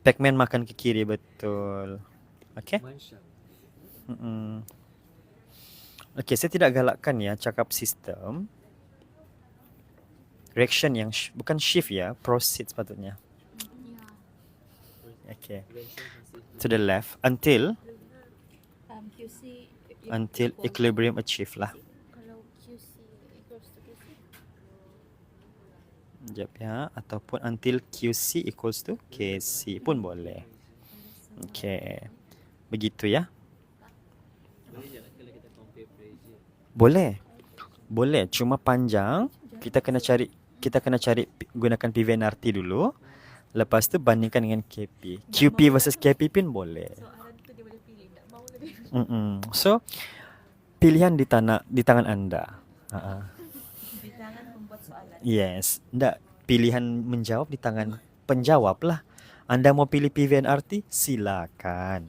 Pac-Man makan ke kiri, betul. Okay? Okay, saya tidak galakkan ya cakap sistem. Reaction yang bukan shift ya, proceed sepatutnya. Okay. To the left until QC equilibrium achieved lah. kalau QC equals to QC Sekejap ya. Ataupun until QC equals to KC pun boleh. Okay. Begitu ya. Boleh. Boleh. Cuma panjang. Kita kena cari gunakan PVNRT dulu. Lepas tu bandingkan dengan KP. QP versus KP pun boleh. soalan tu dia boleh pilih tak mau lebih So, pilihan di tangan anda. di tangan membuat soalan. Yes. Tak, pilihan menjawab di tangan penjawab lah. Anda mau pilih PVNRT? Silakan.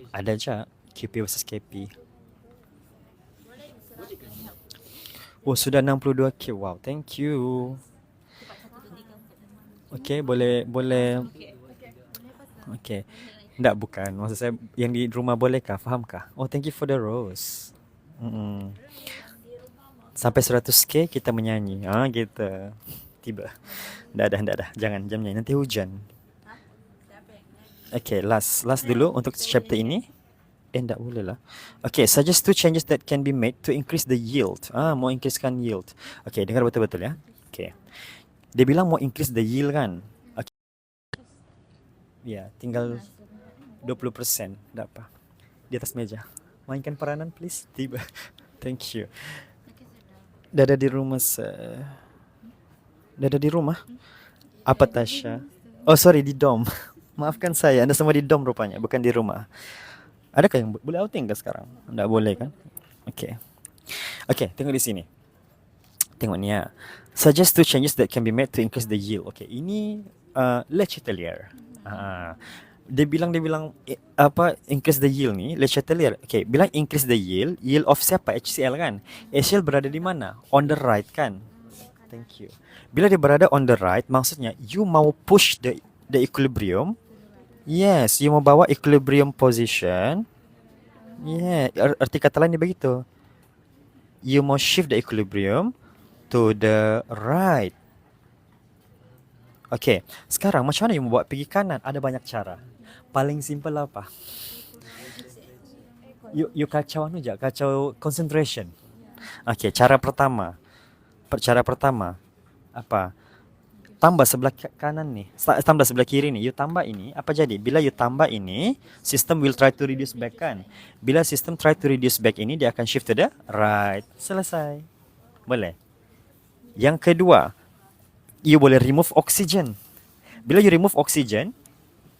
Ada je QP versus KP. Oh, sudah 62k. Wow, thank you. Okay, boleh. Okay. Tak, bukan. Maksud saya yang di rumah bolehkah? Fahamkah? Oh, thank you for the rose. Sampai 100k kita menyanyi. Gitu. Tiba. Dah. Jangan jam nyanyi. Nanti hujan. Okay, last dulu untuk chapter ini. Tak boleh lah. Okay, suggest 2 changes that can be made to increase the yield. Mau increasekan yield. Okay, dengar betul-betul ya. Okay. Dia bilang mau increase the yield kan. Okay. Ya, tinggal 20%. Tak apa. Di atas meja. Mainkan peranan please. Tiba. Thank you. Dah ada di rumah Dah ada di rumah? Apa Tasha? Oh sorry, di dom. Maafkan saya, anda semua di dom rupanya, bukan di rumah. Adakah yang boleh outing ke sekarang? Tak boleh kan? Okay. Okay, tengok di sini. Tengok ni ya. Suggest 2 changes that can be made to increase the yield. Okay, ini Le Chatelier. Dia bilang apa increase the yield ni Le Chatelier. Okay, bilang increase the yield of siapa? HCl kan? HCl berada di mana? On the right kan? Thank you. Bila dia berada on the right, maksudnya you mau push the equilibrium. Yes, you mau bawa equilibrium position. Yeah, arti kata lain dia begitu. You mau shift the equilibrium to the right. Okay, sekarang macam mana you mau bawa pergi kanan? Ada banyak cara. Paling simple apa? You kacau anu je, kacau concentration. Okay, cara pertama apa? Tambah sebelah kanan ni, tambah sebelah kiri ni, you tambah ini, apa jadi? Bila you tambah ini, system will try to reduce back kan? Bila system try to reduce back ini, dia akan shift to the right. Selesai. Boleh? Yang kedua, you boleh remove oxygen. Bila you remove oxygen,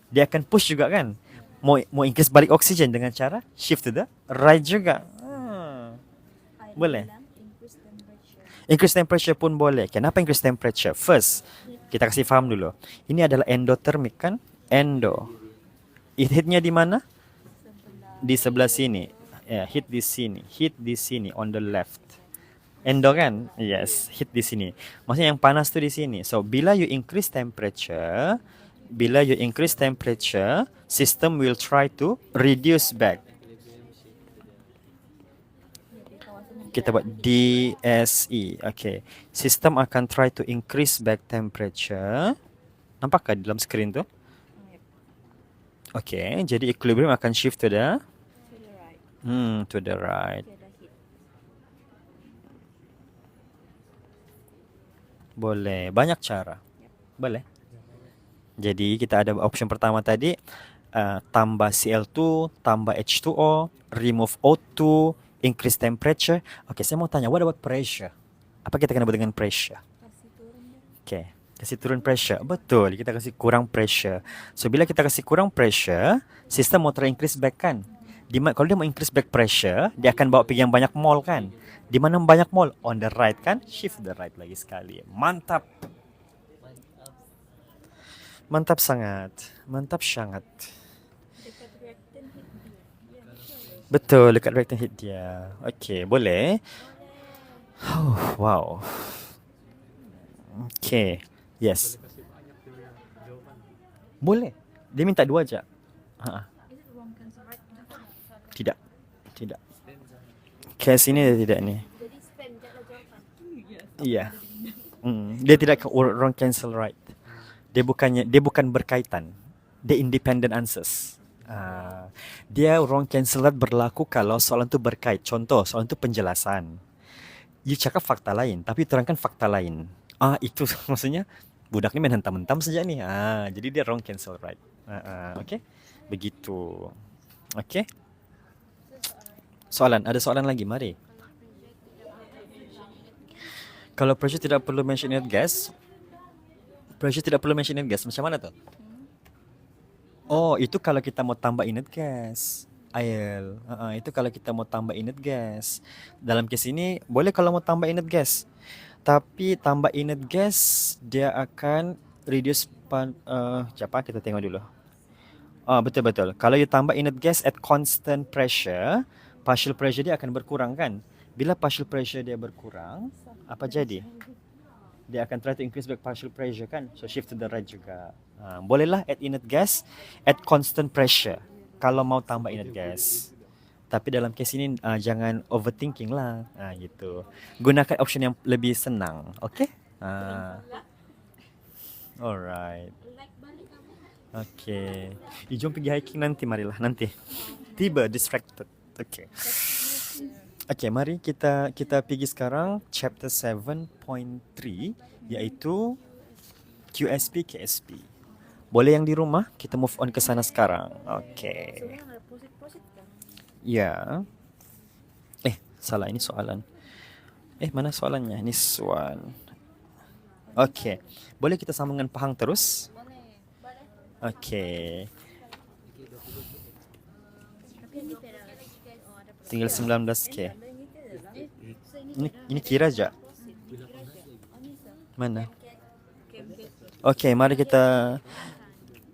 dia akan push juga kan? Mau increase balik oxygen dengan cara shift to the right juga. Boleh? Increase temperature pun boleh. Kenapa increase temperature? First, kita kasih faham dulu. Ini adalah endothermic kan? Endo. Hitnya di mana? Di sebelah sini. Hit di sini. Hit di sini on the left. Endo kan? Yes, hit di sini. Maksudnya yang panas tu di sini. So, bila you increase temperature, system will try to reduce back. Kita buat DSE. Okay. System akan try to increase back temperature. Nampakkah di dalam screen tu? Okay. Jadi equilibrium akan shift to the To the right. Tiada hit. Boleh. Banyak cara. Boleh. Jadi kita ada option pertama tadi, tambah Cl2, tambah H2O, remove O2, increase temperature. Oke, saya mau tanya, what about pressure? Apa kita kena buat dengan pressure? Kasih turun dia. Oke, kasih turun pressure. Betul, kita kasih kurang pressure. So, bila kita kasih kurang pressure, sistem mau ter-increase back kan? Kalau dia mau increase back pressure, dia akan bawa pergi yang banyak mole kan? Di mana banyak mole? On the right kan? Shift the right lagi sekali. Mantap. Mantap sangat. Mantap sangat. Dekat reactant hit dia. Ya, betul. Betul, dekat reactant hit dia. Okey, boleh. Wow. Okey. Yes. Boleh kasih banyak dia jawapan. Boleh. Dia minta 2 aja. Ha. Is it wrong cancel right? Tidak. Tidak. Case ini dia tidak ni. Jadi spam je lah jawapan. Iya. Dia tidak wrong cancel right. Dia bukan berkaitan. Dia independent answers. Dia wrong cancel right berlaku kalau soalan tu berkait. Contoh, soalan tu penjelasan. You cakap fakta lain, tapi terangkan fakta lain. Itu maksudnya budak ni main hentam-hentam saja ni. Jadi dia wrong cancel right. Okay? Begitu. Okay? Ada soalan lagi, mari. Kalau pressure tidak perlu mention unit gas, macam mana tu? Oh, itu kalau kita mau tambah unit gas. Ail. Itu kalau kita mau tambah unit gas. Dalam kes ini, boleh kalau mau tambah unit gas. Tapi tambah unit gas, dia akan reduce siapa? Kita tengok dulu. Betul-betul. Kalau you tambah unit gas at constant pressure, partial pressure dia akan berkurang kan? Bila partial pressure dia berkurang, apa jadi? Dia akan try to increase back partial pressure kan? So shift to the right juga. Bolehlah add unit gas at constant pressure kalau mau tambah unit gas. Tapi dalam case ini jangan overthinking lah. Gitu. Gunakan option yang lebih senang. Okay? Alright. Okay. Jom pergi hiking nanti, marilah. Nanti. Tiba distracted. Okay. Okay, mari kita pergi sekarang chapter 7.3 iaitu QSP KSP. Boleh yang di rumah kita move on ke sana sekarang. Okay. Sebenarnya ada posit-posit kan? Ya. Salah ini soalan. Mana soalannya? This one. Okay. Boleh kita sambungkan Pahang terus? Okay. Tinggal 19K. Ini kira aja. Mana? Okay, mari kita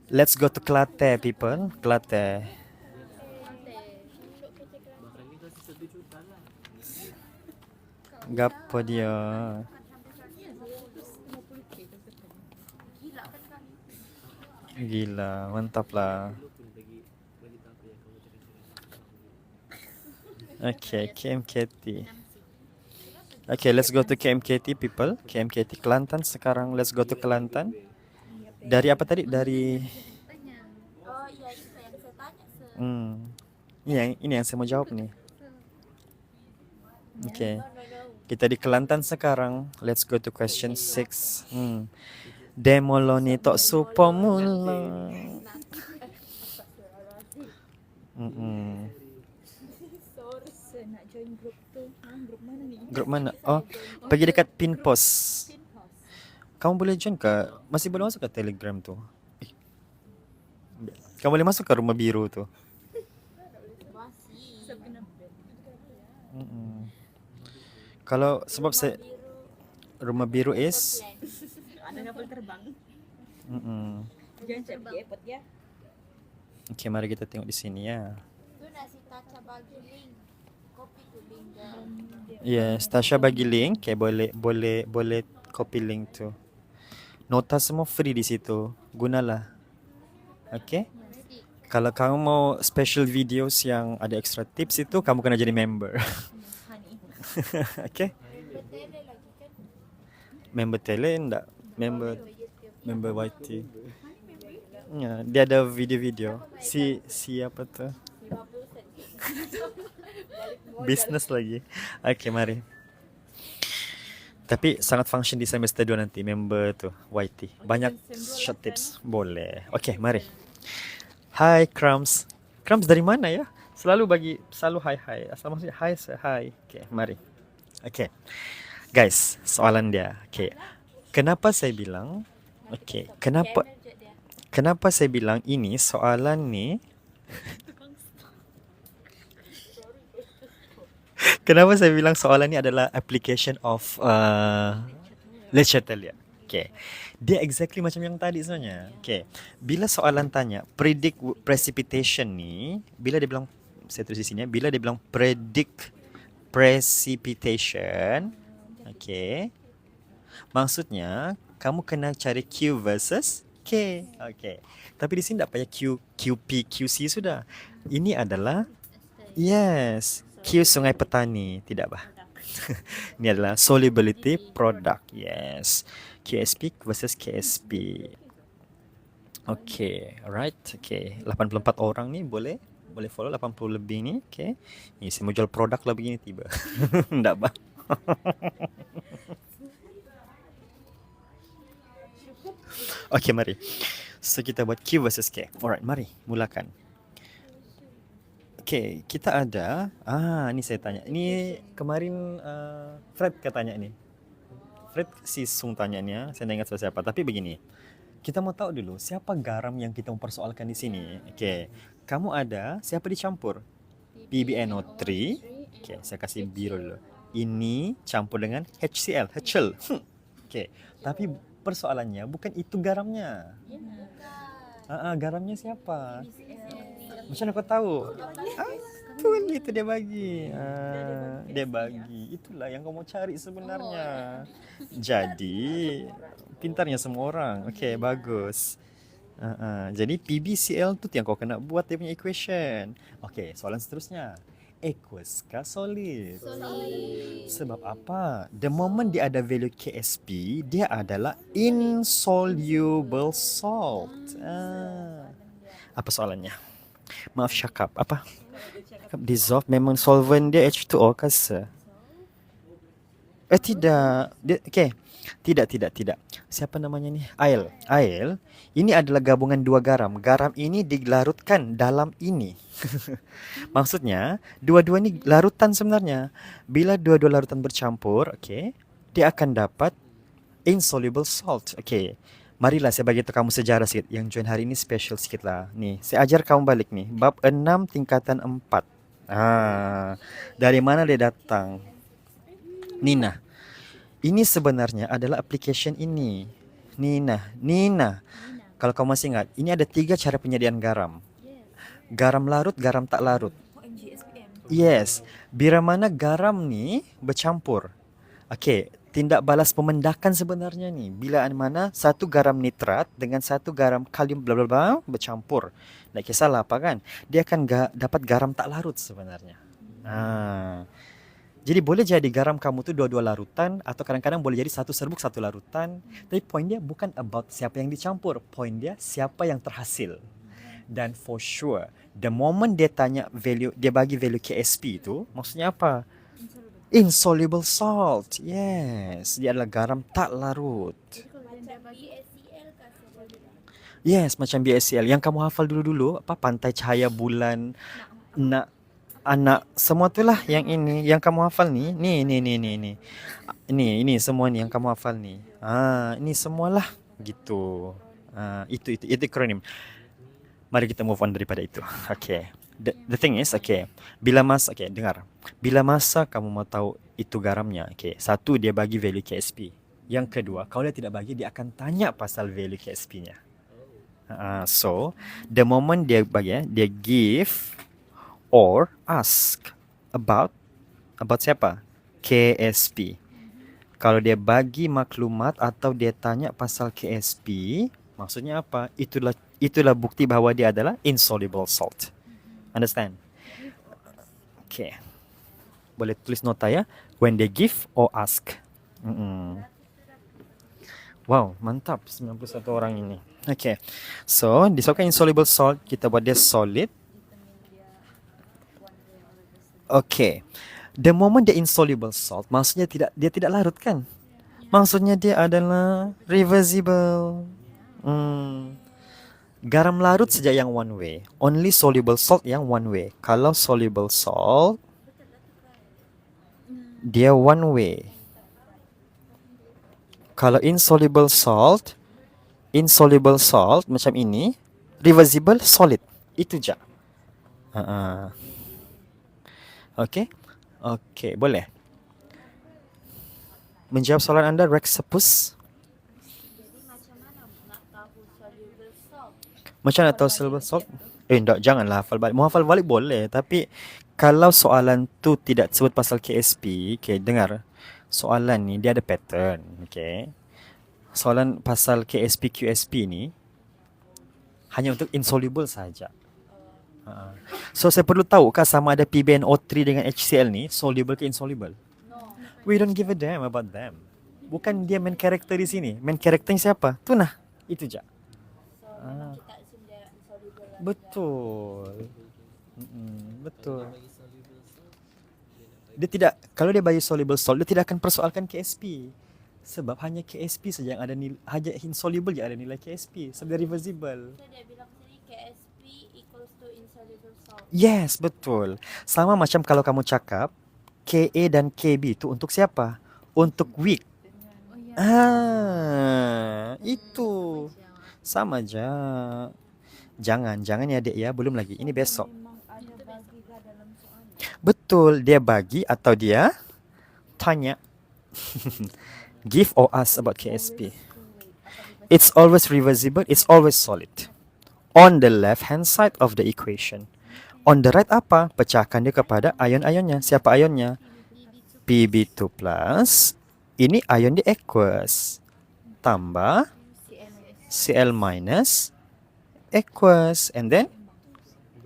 let's go to Kelate, people. Kelate. Gapo dia? Gila, mantap lah. Okay, KMKT. Okay, let's go to KMKT, people. KMKT Kelantan sekarang. Let's go to Kelantan. Dari apa tadi? Dari Oh iya, itu yang saya tanya. Ini yang saya mau jawab nih. Okay. Kita di Kelantan sekarang. Let's go to question 6. Demo lo ni tok supo mula. Saya nak join grup tu. Grup mana ni? Grup mana? Pergi dekat pin post. Kamu boleh join ke? Masih boleh masuk ke Telegram tu? Kamu boleh masuk ke Rumah Biru tu? Kalau sebab saya Rumah Biru is Ada kapal terbang. Jangan cek pergi airport ya. Okay, mari kita tengok di sini ya. Tu nak si Tacha bagi link. Copy tu link dan Yes, Tasha bagi link. Okay, boleh copy link tu. Nota semua free di situ. Gunalah. Okay? Kalau kamu mau special videos yang ada extra tips itu, kamu kena jadi member. Okay? bertele lagi kan? Member tele enggak? Member YT. Ya, dia ada video-video. Si apa tu? 50 sen. Business lagi. Okay, mari. Tapi sangat function di semester 2 nanti member tu YT. Banyak short tips. Boleh. Okay, mari. Hai Crumbs. Crumbs dari mana ya? Selalu hi. Asal maksudnya hi, say hi. Okay, mari. Okay. Guys, soalan dia. Okay. Kenapa saya bilang kenapa saya bilang ini soalan ni kenapa saya bilang soalan ni adalah application of Lechetelia. Okay. Dia exactly macam yang tadi sebenarnya. Okay. Bila soalan tanya predict precipitation ni, bila dia bilang, saya tulis di sini, bila dia bilang predict precipitation, okay, maksudnya kamu kena cari Q versus K. Okay. Tapi di sini tak payah QP, QC sudah. Ini adalah, yes, Q Sungai Petani, tidak bah. Ini adalah solubility product. Yes. QSP versus KSP. Okay, alright. Okay, 84 orang ni boleh follow, 80 lebih ni. Okay. Ni saya mau jual produk lah begini tiba. Tak bah. Okay, mari. So kita buat Q versus K. Alright, mari mulakan. Okay, kita ada, ni saya tanya. Ini kemarin Fred katanya ni. Fred si Sung tanya ni, saya tak ingat siapa. Tapi begini, kita mau tahu dulu siapa garam yang kita mempersoalkan di sini. Okay, kamu ada siapa dicampur? PbNO3. Okay, saya kasih biru dulu. Ini campur dengan HCl. Okay, tapi persoalannya bukan itu garamnya. Garamnya siapa? Macam mana kau tahu? Betul, itu dia bagi. Dia bagi. Itulah yang kau mau cari sebenarnya. Jadi, pintarnya semua orang. Okay, bagus. Jadi, PbCl tu yang kau kena buat dia punya equation. Okay, soalan seterusnya. Aqueous kah solid? Sebab apa? The moment dia ada value KSP, dia adalah insoluble salt. Apa soalannya? Maaf cakap. Apa? Dissolve memang solvent dia H2O kah? Tidak. Okay. Tidak. Siapa namanya ni? Air. Ini adalah gabungan dua garam. Garam ini dilarutkan dalam ini. Maksudnya, dua-dua ni larutan sebenarnya. Bila dua-dua larutan bercampur, okay, dia akan dapat insoluble salt. Okay. Marilah saya bagi tahu kamu sejarah sikit. Yang join hari ini special sikit lah. Ni, saya ajar kamu balik ni. Bab 6 tingkatan 4. Dari mana dia datang? Nina. Ini sebenarnya adalah application ini. Nina. Kalau kamu masih ingat, ini ada 3 cara penyediaan garam. Garam larut, garam tak larut. Yes. Bila mana garam ni bercampur. Okay, tindak balas pemendakan sebenarnya ni. Bila mana satu garam nitrat dengan satu garam kalium bla bla bla bercampur. Tak kisahlah apa kan. Dia akan dapat garam tak larut sebenarnya. Jadi boleh jadi garam kamu tu dua-dua larutan atau kadang-kadang boleh jadi satu serbuk satu larutan. Tapi point dia bukan about siapa yang dicampur. Point dia siapa yang terhasil. Dan for sure, the moment dia tanya value, dia bagi value KSP itu, maksudnya apa? Insoluble salt. Yes, dia adalah garam tak larut. Yes, macam BSCL. Yang kamu hafal dulu-dulu, apa Pantai Cahaya Bulan, anak semua itulah yang ini yang kamu hafal ni. Ini semua ni yang kamu hafal ni. Ini semualah gitu. Itu akronim. Mari kita move on daripada itu. Okay. The thing is, okay. Dengar. Bila masa kamu mau tahu itu garamnya, okay. Satu, dia bagi value KSP. Yang kedua, kalau dia tidak bagi, dia akan tanya pasal value KSP-nya. So, the moment dia bagi, dia give or ask about siapa? KSP. Kalau dia bagi maklumat atau dia tanya pasal KSP, maksudnya apa? Itulah bukti bahawa dia adalah insoluble salt. Understand? Okay. Boleh tulis nota ya. When they give or ask. Wow, mantap 91 orang ini. Okay. So, disebabkan insoluble salt, kita buat dia solid. Okay. The moment dia insoluble salt, maksudnya dia tidak larut kan? Maksudnya dia adalah reversible. Garam larut saja yang one way. Only soluble salt yang one way. Kalau soluble salt, dia one way. Kalau insoluble salt macam ini, reversible solid. Itu je. Okay? Okay, boleh. Menjawab soalan anda, Rexapus? Macam nak tahu soluble salt? Janganlah hafal balik. Mau hafal balik boleh, tapi kalau soalan tu tidak sebut pasal KSP, okay, dengar. Soalan ni dia ada pattern, okay. Soalan pasal KSP, QSP ni hanya untuk insoluble saja. So saya perlu tahukah sama ada PbNO3 dengan HCl ni soluble ke insoluble? We don't give a damn about them. Bukan dia main character di sini. Main characternya siapa? Tu nah. Itu je. Betul. Betul. Dia tidak, kalau dia bagi soluble salt, dia tidak akan persoalkan KSP. Sebab hanya KSP saja yang ada nilai, hanya insoluble yang ada nilai KSP. Sebab dia reversible. So dia bilang sini KSP equals to insoluble salt. Yes, betul. Sama macam kalau kamu cakap Ka dan Kb itu untuk siapa? Untuk weak. Itu. Sama aja. Jangan ya adik ya, belum lagi. Ini besok. Betul, dia bagi atau dia tanya. Give or ask about KSP. It's always reversible, it's always solid. On the left hand side of the equation. On the right apa? Pecahkan dia kepada ion-ionnya. Siapa ionnya? Pb2 plus. Ini ion dia aqueous. Tambah Cl minus aqueous. And then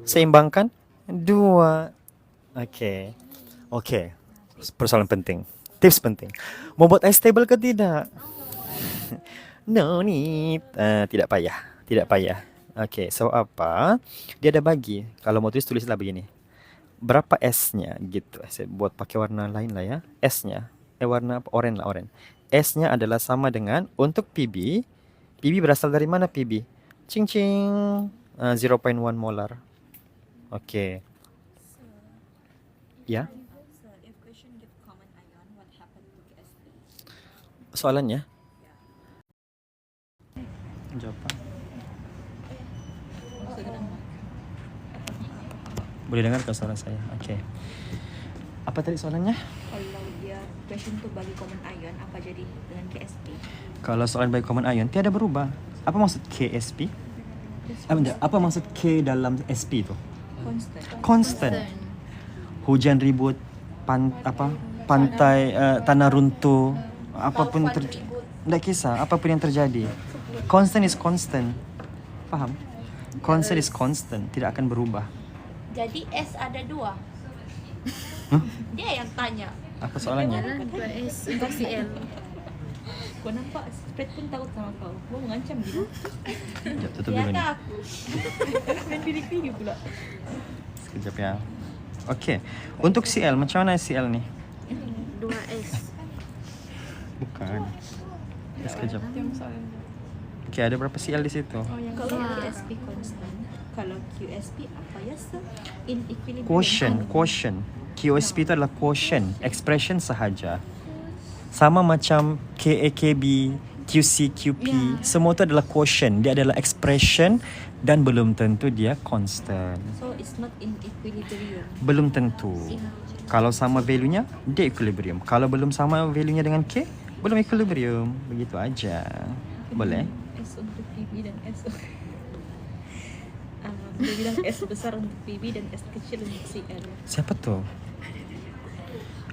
seimbangkan 2. Okay. Persoalan penting. Tips penting. Mau buat ice stable ke tidak? No need. Tidak payah. Okay, so apa? Dia ada bagi. Kalau mau tulislah begini. Berapa S-nya gitu. Saya buat pakai warna lain lah ya. S-nya. Warna apa? Orange lah, orange. S-nya adalah sama dengan untuk PB. PB berasal dari mana PB? Cing-cing. 0.1 molar. Okay. Ya. So, if question give common ion, what happened to KSP? Soalannya? Jawapan. Boleh dengarkan suara saya. Okay. Apa tadi soalannya? Kalau dia question tu bagi common ion, apa jadi dengan KSP? Kalau soalan by common ion tiada berubah. Apa maksud KSP? Apa maksud K dalam SP tu? Constant. Hujan ribut, pantai, tanah runtuh, apapun tidak kisah, apapun yang terjadi. Constant is constant. Faham? Constant is constant, tidak akan berubah. Jadi S ada 2. Dia yang tanya. Apa soalannya? 2S untuk Cl. Kau nampak spread pun takut sama kau. Kau mengancam gitu. Sekejap, tutup dulu ni. Lihat aku. Main pilih-pilih pula. Sekejap ya. Okey. Untuk Cl, macam mana Cl ni? 2S. Bukan. Sekejap. Okey, ada berapa Cl di situ? Kalau KSP constant, kalau QSP apa ya sir? In equilibrium. Quotient. QSP itu adalah quotient, expression sahaja. Sama macam KAKB, QC, QP, semua itu adalah quotient. Dia adalah expression dan belum tentu dia constant. So it's not in equilibrium. Belum tentu. Kalau sama value-nya, dia equilibrium. Kalau belum sama value-nya dengan K, belum equilibrium. Begitu aja. Boleh? S untuk PB dan S dia bilang S besar untuk PB dan S kecil untuk CL. Siapa tu?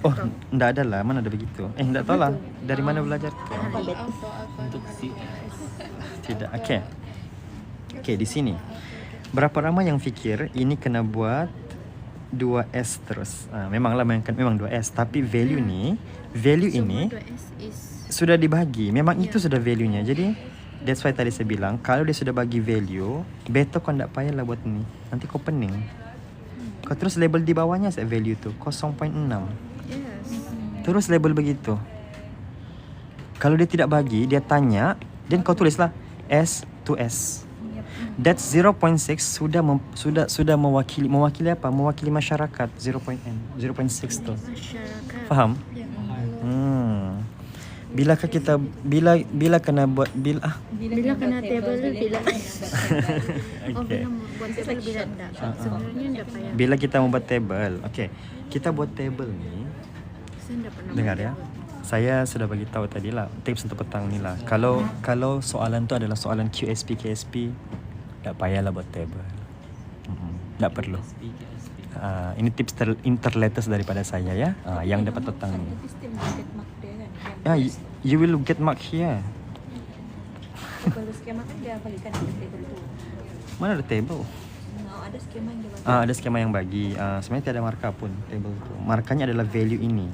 Oh, enggak ada lah. Mana ada begitu? Enggak tahu lah. Dari mana belajar tu? Untuk CS. Tidak. Okey, di sini. Berapa ramai yang fikir ini kena buat 2S terus? Memanglah memang 2S, tapi value ini sudah dibagi. Memang itu sudah value-nya. Jadi that's why tadi saya bilang kalau dia sudah bagi value, better kau tak payahlah buat ni. Nanti kau pening. Kau terus label di bawahnya set value tu 0.6. Yes. Terus label begitu. Kalau dia tidak bagi, dia tanya, dan kau tulislah S to S. That's 0.6 sudah mewakili apa? Mewakili masyarakat 0.6 tu. Masyarakat. Faham? Ya. Bilakah kita bila kena buat Bila kena table, bila oh Okay. bila mau buat table bila enggak. Sebenarnya enggak payah. Bila kita membuat table, okay. Kita buat table ni, Saya enggak pernah dengar buat ya. table. Saya sudah bagi tahu tadi lah, tips untuk petang ni lah. Kalau soalan tu adalah soalan QSP KSP, tak payahlah buat table. Tak perlu. Ini tips interlatest daripada saya ya. Yang dapat petang ni. Tapi still you get mark dia kan. You will get mark here. Kalau skema kan dia balikan ke table tu. Mana ada table? Ada skema yang dia bagi. Ada skema yang bagi. Sebenarnya tiada markah pun table tu. Markahnya adalah value ini.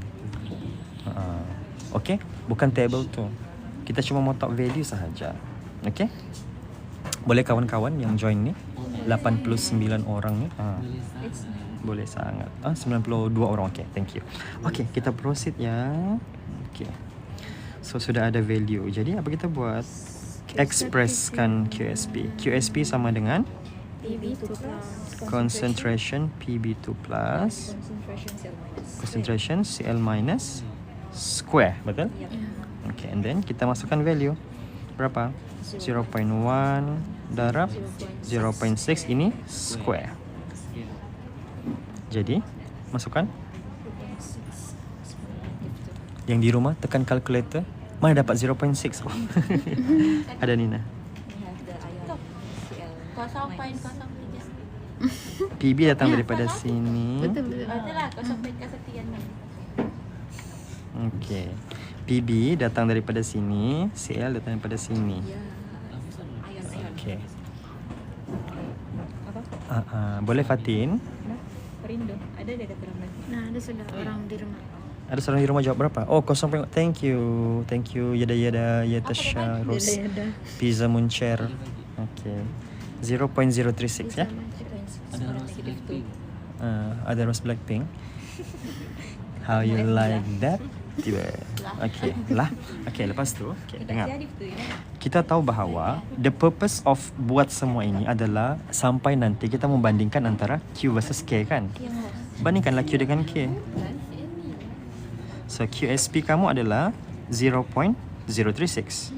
Okay? Bukan table tu. Kita cuma mau tahu value sahaja. Okay? Boleh kawan-kawan yang join ni? 89 orang ni. It's nice. Boleh sangat. 92 orang. Okay, thank you. Okay, kita proceed ya. Okay. So, sudah ada value. Jadi, apa kita buat? Expresskan QSP. QSP sama dengan PB2 plus. concentration PB2 plus Concentration cell minus. concentration Cl minus square. Betul? Yep. Okay, and then kita masukkan value. Berapa? 0.1 darab 0.6 ini square. Jadi, masukkan. Yang di rumah tekan kalkulator. Mana dapat 0.6? Oh. Ada Nina. We have the ion Cl minus. 0.03. PB datang daripada sini. Betul. Adalah 0.1 yan man. Okay. PB datang daripada sini, Cl datang daripada sini. Ya. Ion. Okay. Apa? Boleh Fatin? Perindo. Ada dia kata ramai. Nah, ada sudah orang di rumah. Ada seorang di rumah jawab berapa? Oh, 0. Thank you. Thank you. Yada Yatasha Rose. Pizza Muncher. Okay. 0.036 ya. Ada Rose Blackpink. How you like that? Tiba. Okay. Lah. Okay, lepas tu. Okay, dengar. Kita tahu bahawa the purpose of buat semua ini adalah sampai nanti kita membandingkan antara Q versus K kan? Bandingkanlah Q dengan K. So QSP kamu adalah 0.036.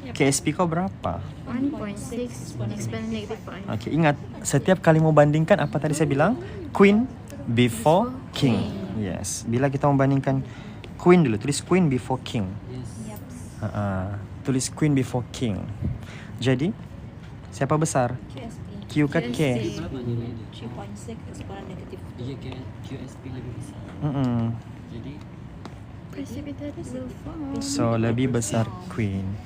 KSP kau berapa? 1.6 exponent negative point. Okay, ingat setiap kali mau bandingkan apa tadi saya bilang? Queen before king. Yes. Bila kita membandingkan queen dulu, tulis queen before king. Tulis queen before king. Jadi siapa besar? QSP. Q ke K? 3.6 exponent negative. QSP lebih besar. Jadi Precipitate will form. So lebih besar queen.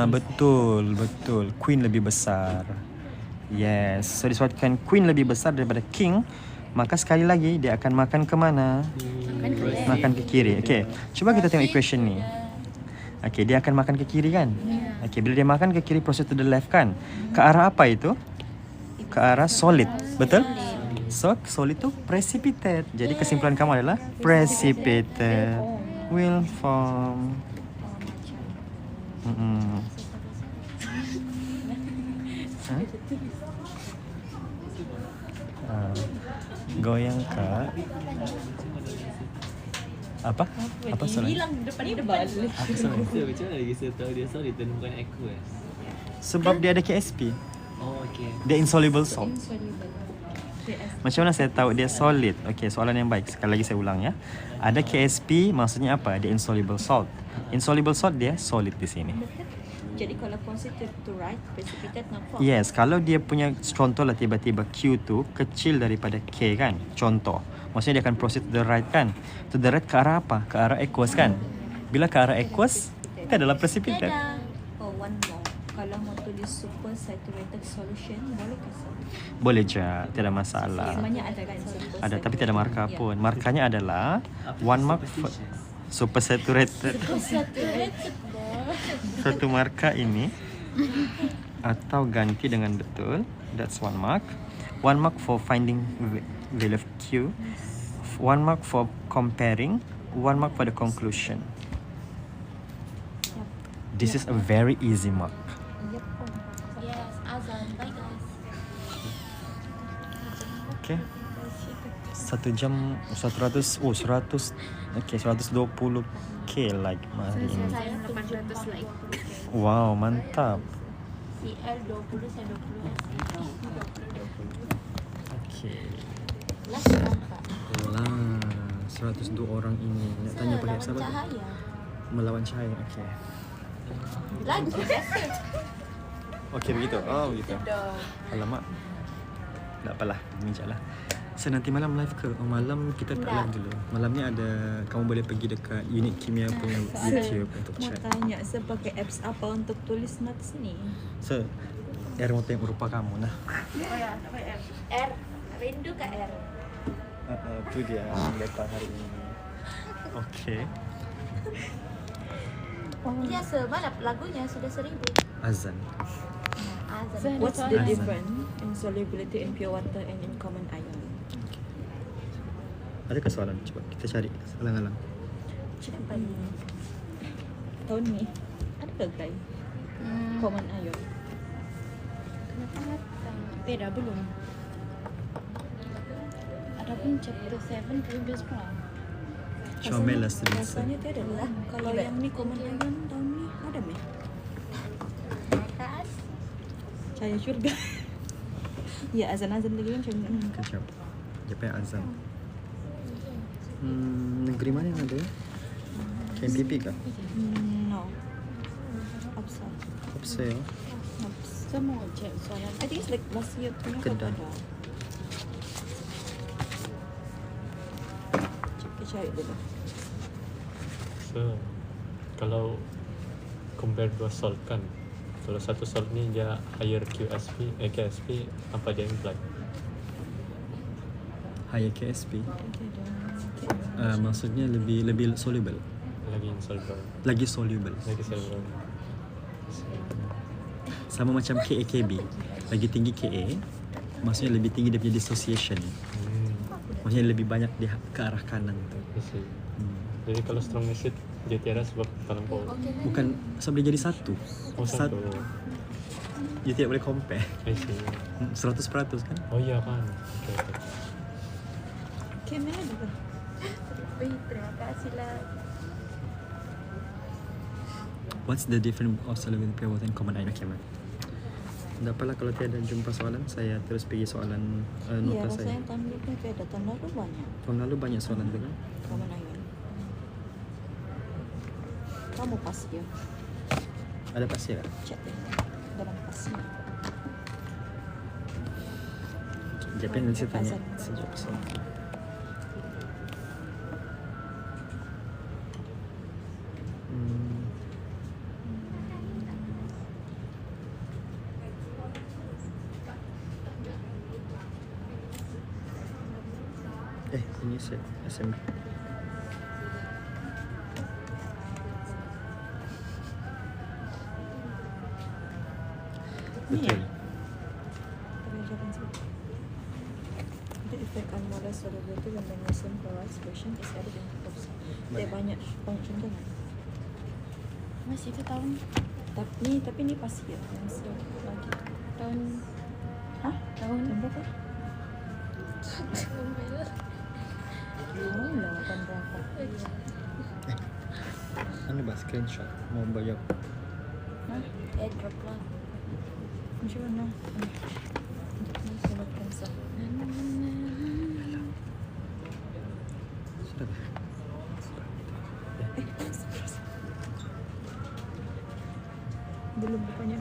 Betul. Queen lebih besar. Yes. So disebabkan queen lebih besar daripada king, maka sekali lagi dia akan makan ke mana? Makan ke kiri. Okay. Cuba kita tengok equation ni. Okay, dia akan makan ke kiri kan? Okay, bila dia makan ke kiri, proceed to the left kan? Ke arah apa itu? Ke arah solid. Betul? So, solid tu precipitate. Jadi kesimpulan kamu adalah precipitate will form. Goyang kak. Apa soalan? Hilang depan. aku sama rasa macam mana lagi saya tahu dia solid dan bukan aqueous. Sebab dia ada KSP. Oh, okay. Dia insoluble salt. Macam mana saya tahu dia solid? Okey, soalan yang baik. Sekali lagi saya ulang ya. Ada KSP maksudnya apa? Dia insoluble salt. Insoluble salt dia solid di sini. Jadi kalau positive to right, precipitate not form. Yes, kalau dia punya contohlah tiba-tiba Q tu kecil daripada K kan? Contoh. Maksudnya dia akan proceed to the right kan? To the right ke arah apa? Ke arah aqueous kan? Bila ke arah aqueous, itu adalah precipitate. Oh, one more. Kalau mau tulis super saturated solution, boleh ke sir? Boleh je, tiada masalah. Semuanya ada kan? Super Ada tapi tiada markah Ya. pun. Markahnya adalah one mark super saturated. Satu markah ini atau ganti dengan betul. That's one mark. 1 mark for finding value of Q, 1 mark for comparing, 1 mark for the conclusion. This is a very easy mark. Yes, azan. Bye guys. Okay. 1 jam 100 okay 120k like hari ini. Saya 800 like. Wow, mantap. CL 20, saya 20 SC. 20. Okay. Last nampak. Lah, 102 orang ini nak tanya pakai Lawan siapa? cahaya. Melawan cahaya. Okay. Lagi biasa. Okay begitu. Oh begitu. Alamak. Tak apalah, ini je lah. So nanti malam live ke? Oh malam kita tak Tak. live dulu. Malam ni ada, kamu boleh pergi dekat unit kimia punya YouTube untuk Mau chat. tanya, saya pakai apps apa untuk tulis notes ni? So, R mau tengok rupa kamu nah. R. Rindu ke R? Tu dia yang datang hari ini. Okay. Biasa, mana lagunya sudah 1000. Azan. Azan. What's the Azan. difference in solubility in pure water and in common ion? Adakah soalan? Cuba kita cari alang-alang. Cepat. Tahun ni, ada ke guys? Common ion. Beda belum. Ada pun chapter 7 previous round. Comel lah sedikit. Rasanya tiada lah. Kalau yang ni common ion tahun ni ada meh? Atas. Cahaya syurga. Ya, azan-azan lagi kan macam mana? Kejap. Jepang azan. Negeri mana yang ada? KMPP kah? No. Apsa. Apa saya? Semua cek soalan. I think it's like last year punya Kedah. ada. Kita cari dulu. So, kalau compare dua salt kan, kalau satu salt ni dia higher QSP, KSP, apa dia imply? Higher KSP. Maksudnya lebih soluble. Lagi insoluble, Lagi soluble. lagi soluble. Sama macam KAKB. Lagi tinggi KA, maksudnya lebih tinggi dia punya dissociation. Maksudnya lebih banyak dia ke arah kanan tu. I see. Jadi kalau strong acid dia tiada sebab terlampau. Bukan sebab dia jadi satu. Oh satu. Dia tidak boleh compare. I see. 100% kan? Oh iya kan. Okay, okay. Okay, mana ada ke? Terima kasih lah. What's the difference of soluble pure water and common ion? Okay, man. Tak apalah kalau tiada jumpa soalan, saya terus pergi soalan Ya, nota saya. rasanya tahun ni pun tiada. Tahun lalu banyak Tahun lalu banyak soalan tu kan? common ion. Kamu pas ya? Ada pasir tak? Cek deh. Dalam pasnya. Jepang nanti saya tanya Azan. sejauh soalan. Ini set SM. Betul. Pengajaran sikit. The effect on molar solubility when magnesium chloride solution is added in proportion. Dia banyak contoh kan? Masih itu tahun Tapi ni pas ya. Yang lagi. tahun Hah? tahun Tahun berapa? Oh, lah, tahun berapa? Anu bah screenshot mau bayar. Airdrop lah. Macam mana? Ni saya nak cancel. Sudah. Belum rupanya.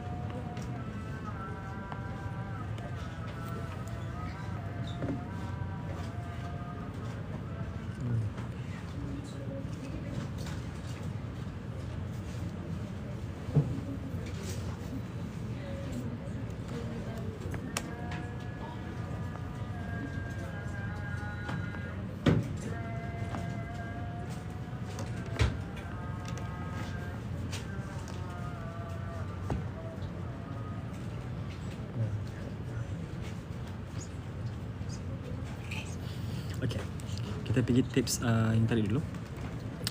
kita pergi tips yang tadi dulu.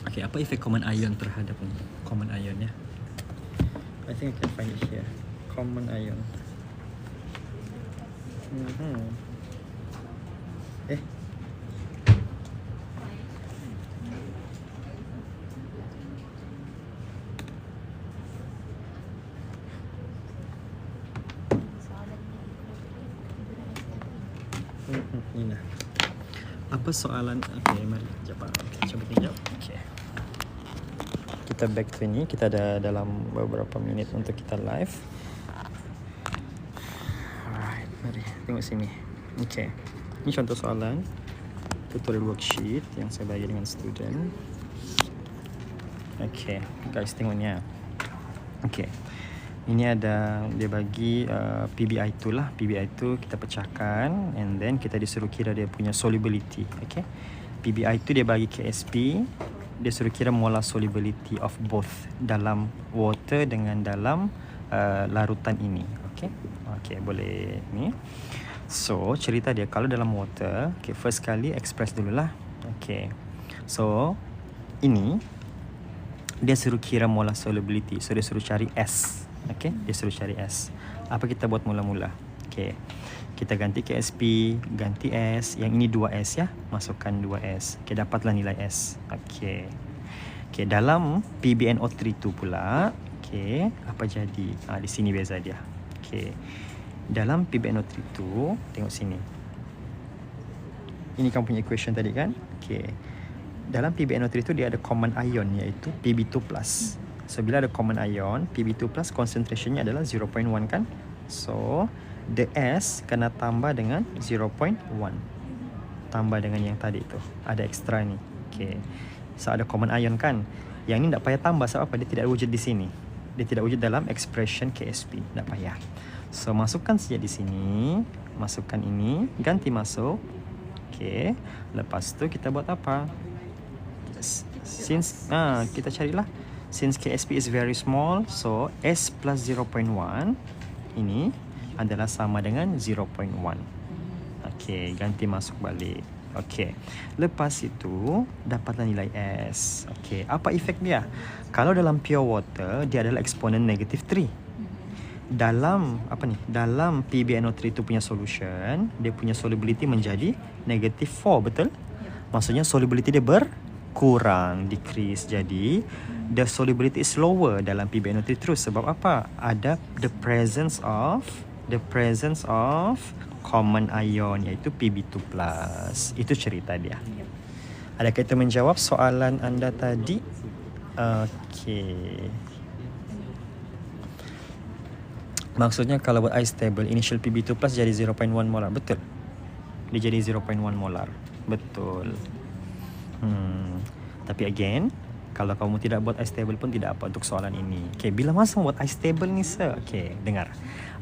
Okay, apa efek common ion terhadap common ion ya? I think I can find it here. Common ion. Eh. Ini lah. Apa soalan? Okay, mari jawab. Okay, coba kita jawab. Okay. Kita back to ini. Kita ada dalam beberapa minit untuk kita live. Alright, mari tengok sini. Okay. Ini contoh soalan tutorial worksheet yang saya bagi dengan student. Okay, guys tengok ni. Okay. Ini ada dia bagi PBI2 lah. PBI2 kita pecahkan and then kita disuruh kira dia punya solubility. Okay. PBI2 dia bagi KSP. Dia suruh kira molar solubility of both dalam water dengan dalam larutan ini. Okay. Okay, boleh ni. So, cerita dia kalau dalam water, okay, first kali express dululah. Okay. So, ini dia suruh kira molar solubility. So, dia suruh cari S. Okay, dia suruh cari S. Apa kita buat mula-mula? Okay, kita ganti KSP, ganti S. Yang ini 2S ya, masukkan 2S. Okay, dapatlah nilai S. Okay. Okay, dalam PbNO3 tu pula, okay, apa jadi? Di sini beza dia. Okay, dalam PbNO3 tu, tengok sini. Ini kamu punya equation tadi kan? Okay, dalam PbNO3 tu dia ada common ion iaitu Pb2+. So, bila ada common ion, Pb2 plus concentrationnya adalah 0.1 kan? So, the S kena tambah dengan 0.1. Tambah dengan yang tadi tu. Ada extra ni. Okay. So, ada common ion kan? Yang ni tak payah tambah sebab apa? Dia tidak wujud di sini. Dia tidak wujud dalam expression KSP. Tak payah. So, masukkan saja di sini. Masukkan ini. Ganti masuk. Okay. Lepas tu kita buat apa? Since, kita carilah. Since KSP is very small, so S plus 0.1 ini adalah sama dengan 0.1. Okay, ganti masuk balik. Okay, lepas itu dapatlah nilai S. Okay, apa efek dia? Kalau dalam pure water, dia adalah eksponen negatif 3. Dalam dalam PbNO3 itu punya solution, dia punya solubility menjadi negatif 4, betul? Maksudnya solubility dia berkurang, decrease. Jadi the solubility is lower dalam PbNO3 terus. Sebab apa? Ada the presence of common ion iaitu Pb2+. Itu cerita dia. Adakah kita menjawab soalan anda tadi? Okey. Maksudnya kalau buat ice table, initial Pb2+ jadi 0.1 molar. Betul? Dia jadi 0.1 molar. Betul. Tapi again, kalau kamu tidak buat ice table pun tidak apa untuk soalan ini. Okay, bila masa buat ice table ni sir? Okay, dengar.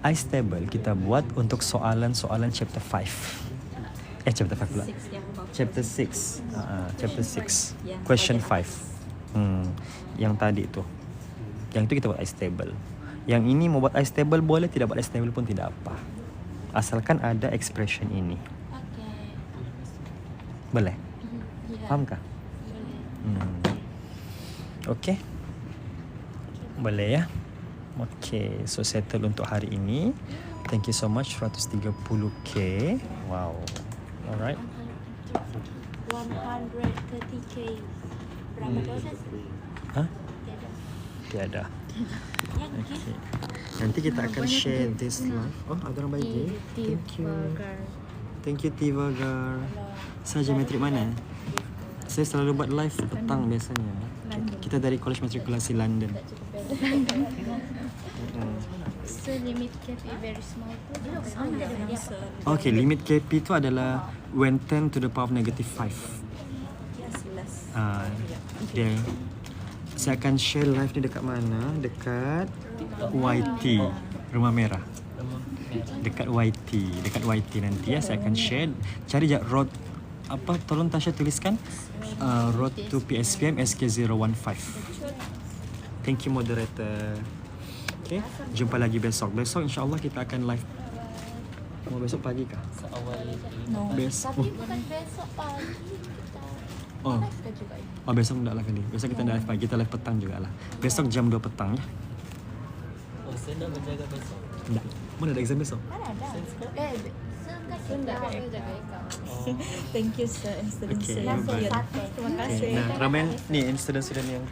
Ice table kita buat untuk soalan-soalan chapter 5. Chapter 5 pula. Chapter 6. Chapter 6. Question 5. Yang tadi tu. Yang tu kita buat ice table. Yang ini mau buat ice table boleh, tidak buat ice table pun tidak apa. Asalkan ada expression ini. Boleh? Fahamkah? Okay. Boleh ya. Okay, so settle untuk hari ini. Thank you so much 130k. Wow. Alright. 130k. Berapa dolar? Hah? Tiada. Okay. Nanti kita akan share this live. Oh, ada orang bagi. Thank you. Thank you Tivagar. Saya geometrik mana? Saya selalu buat live petang biasanya. Kita dari College Matrikulasi London. So limit KP very small tu. Okay, limit KP itu adalah when 10 to the power of negative 5. Dia, saya akan share live ni dekat mana? Dekat YT, Rumah Merah. Dekat YT nanti ya, saya akan share. Cari je road apa, tolong Tasha tuliskan road to PSPM SK015. Thank you moderator. Okay, jumpa lagi besok. Besok insyaAllah kita akan live. Mau besok pagi kah? No. Besok. Tapi bukan besok pagi kita. Oh. Live kan juga ini. Oh besok enggak lah kali. Besok kita live pagi, kita live petang juga lah. Besok jam 2 petang ya. Oh, saya nak menjaga besok. Enggak. Mana ada exam besok? Kan ada. Sunda Thank you sir. Student Okay, sir. bye. Terima Okay. kasih. Nah, ramai nih student-student yang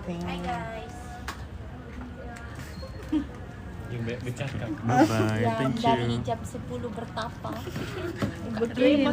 Hi guys. Yang baik bercakap. bye bye. Yang Thank dari you. jam 10 bertapa. Berterima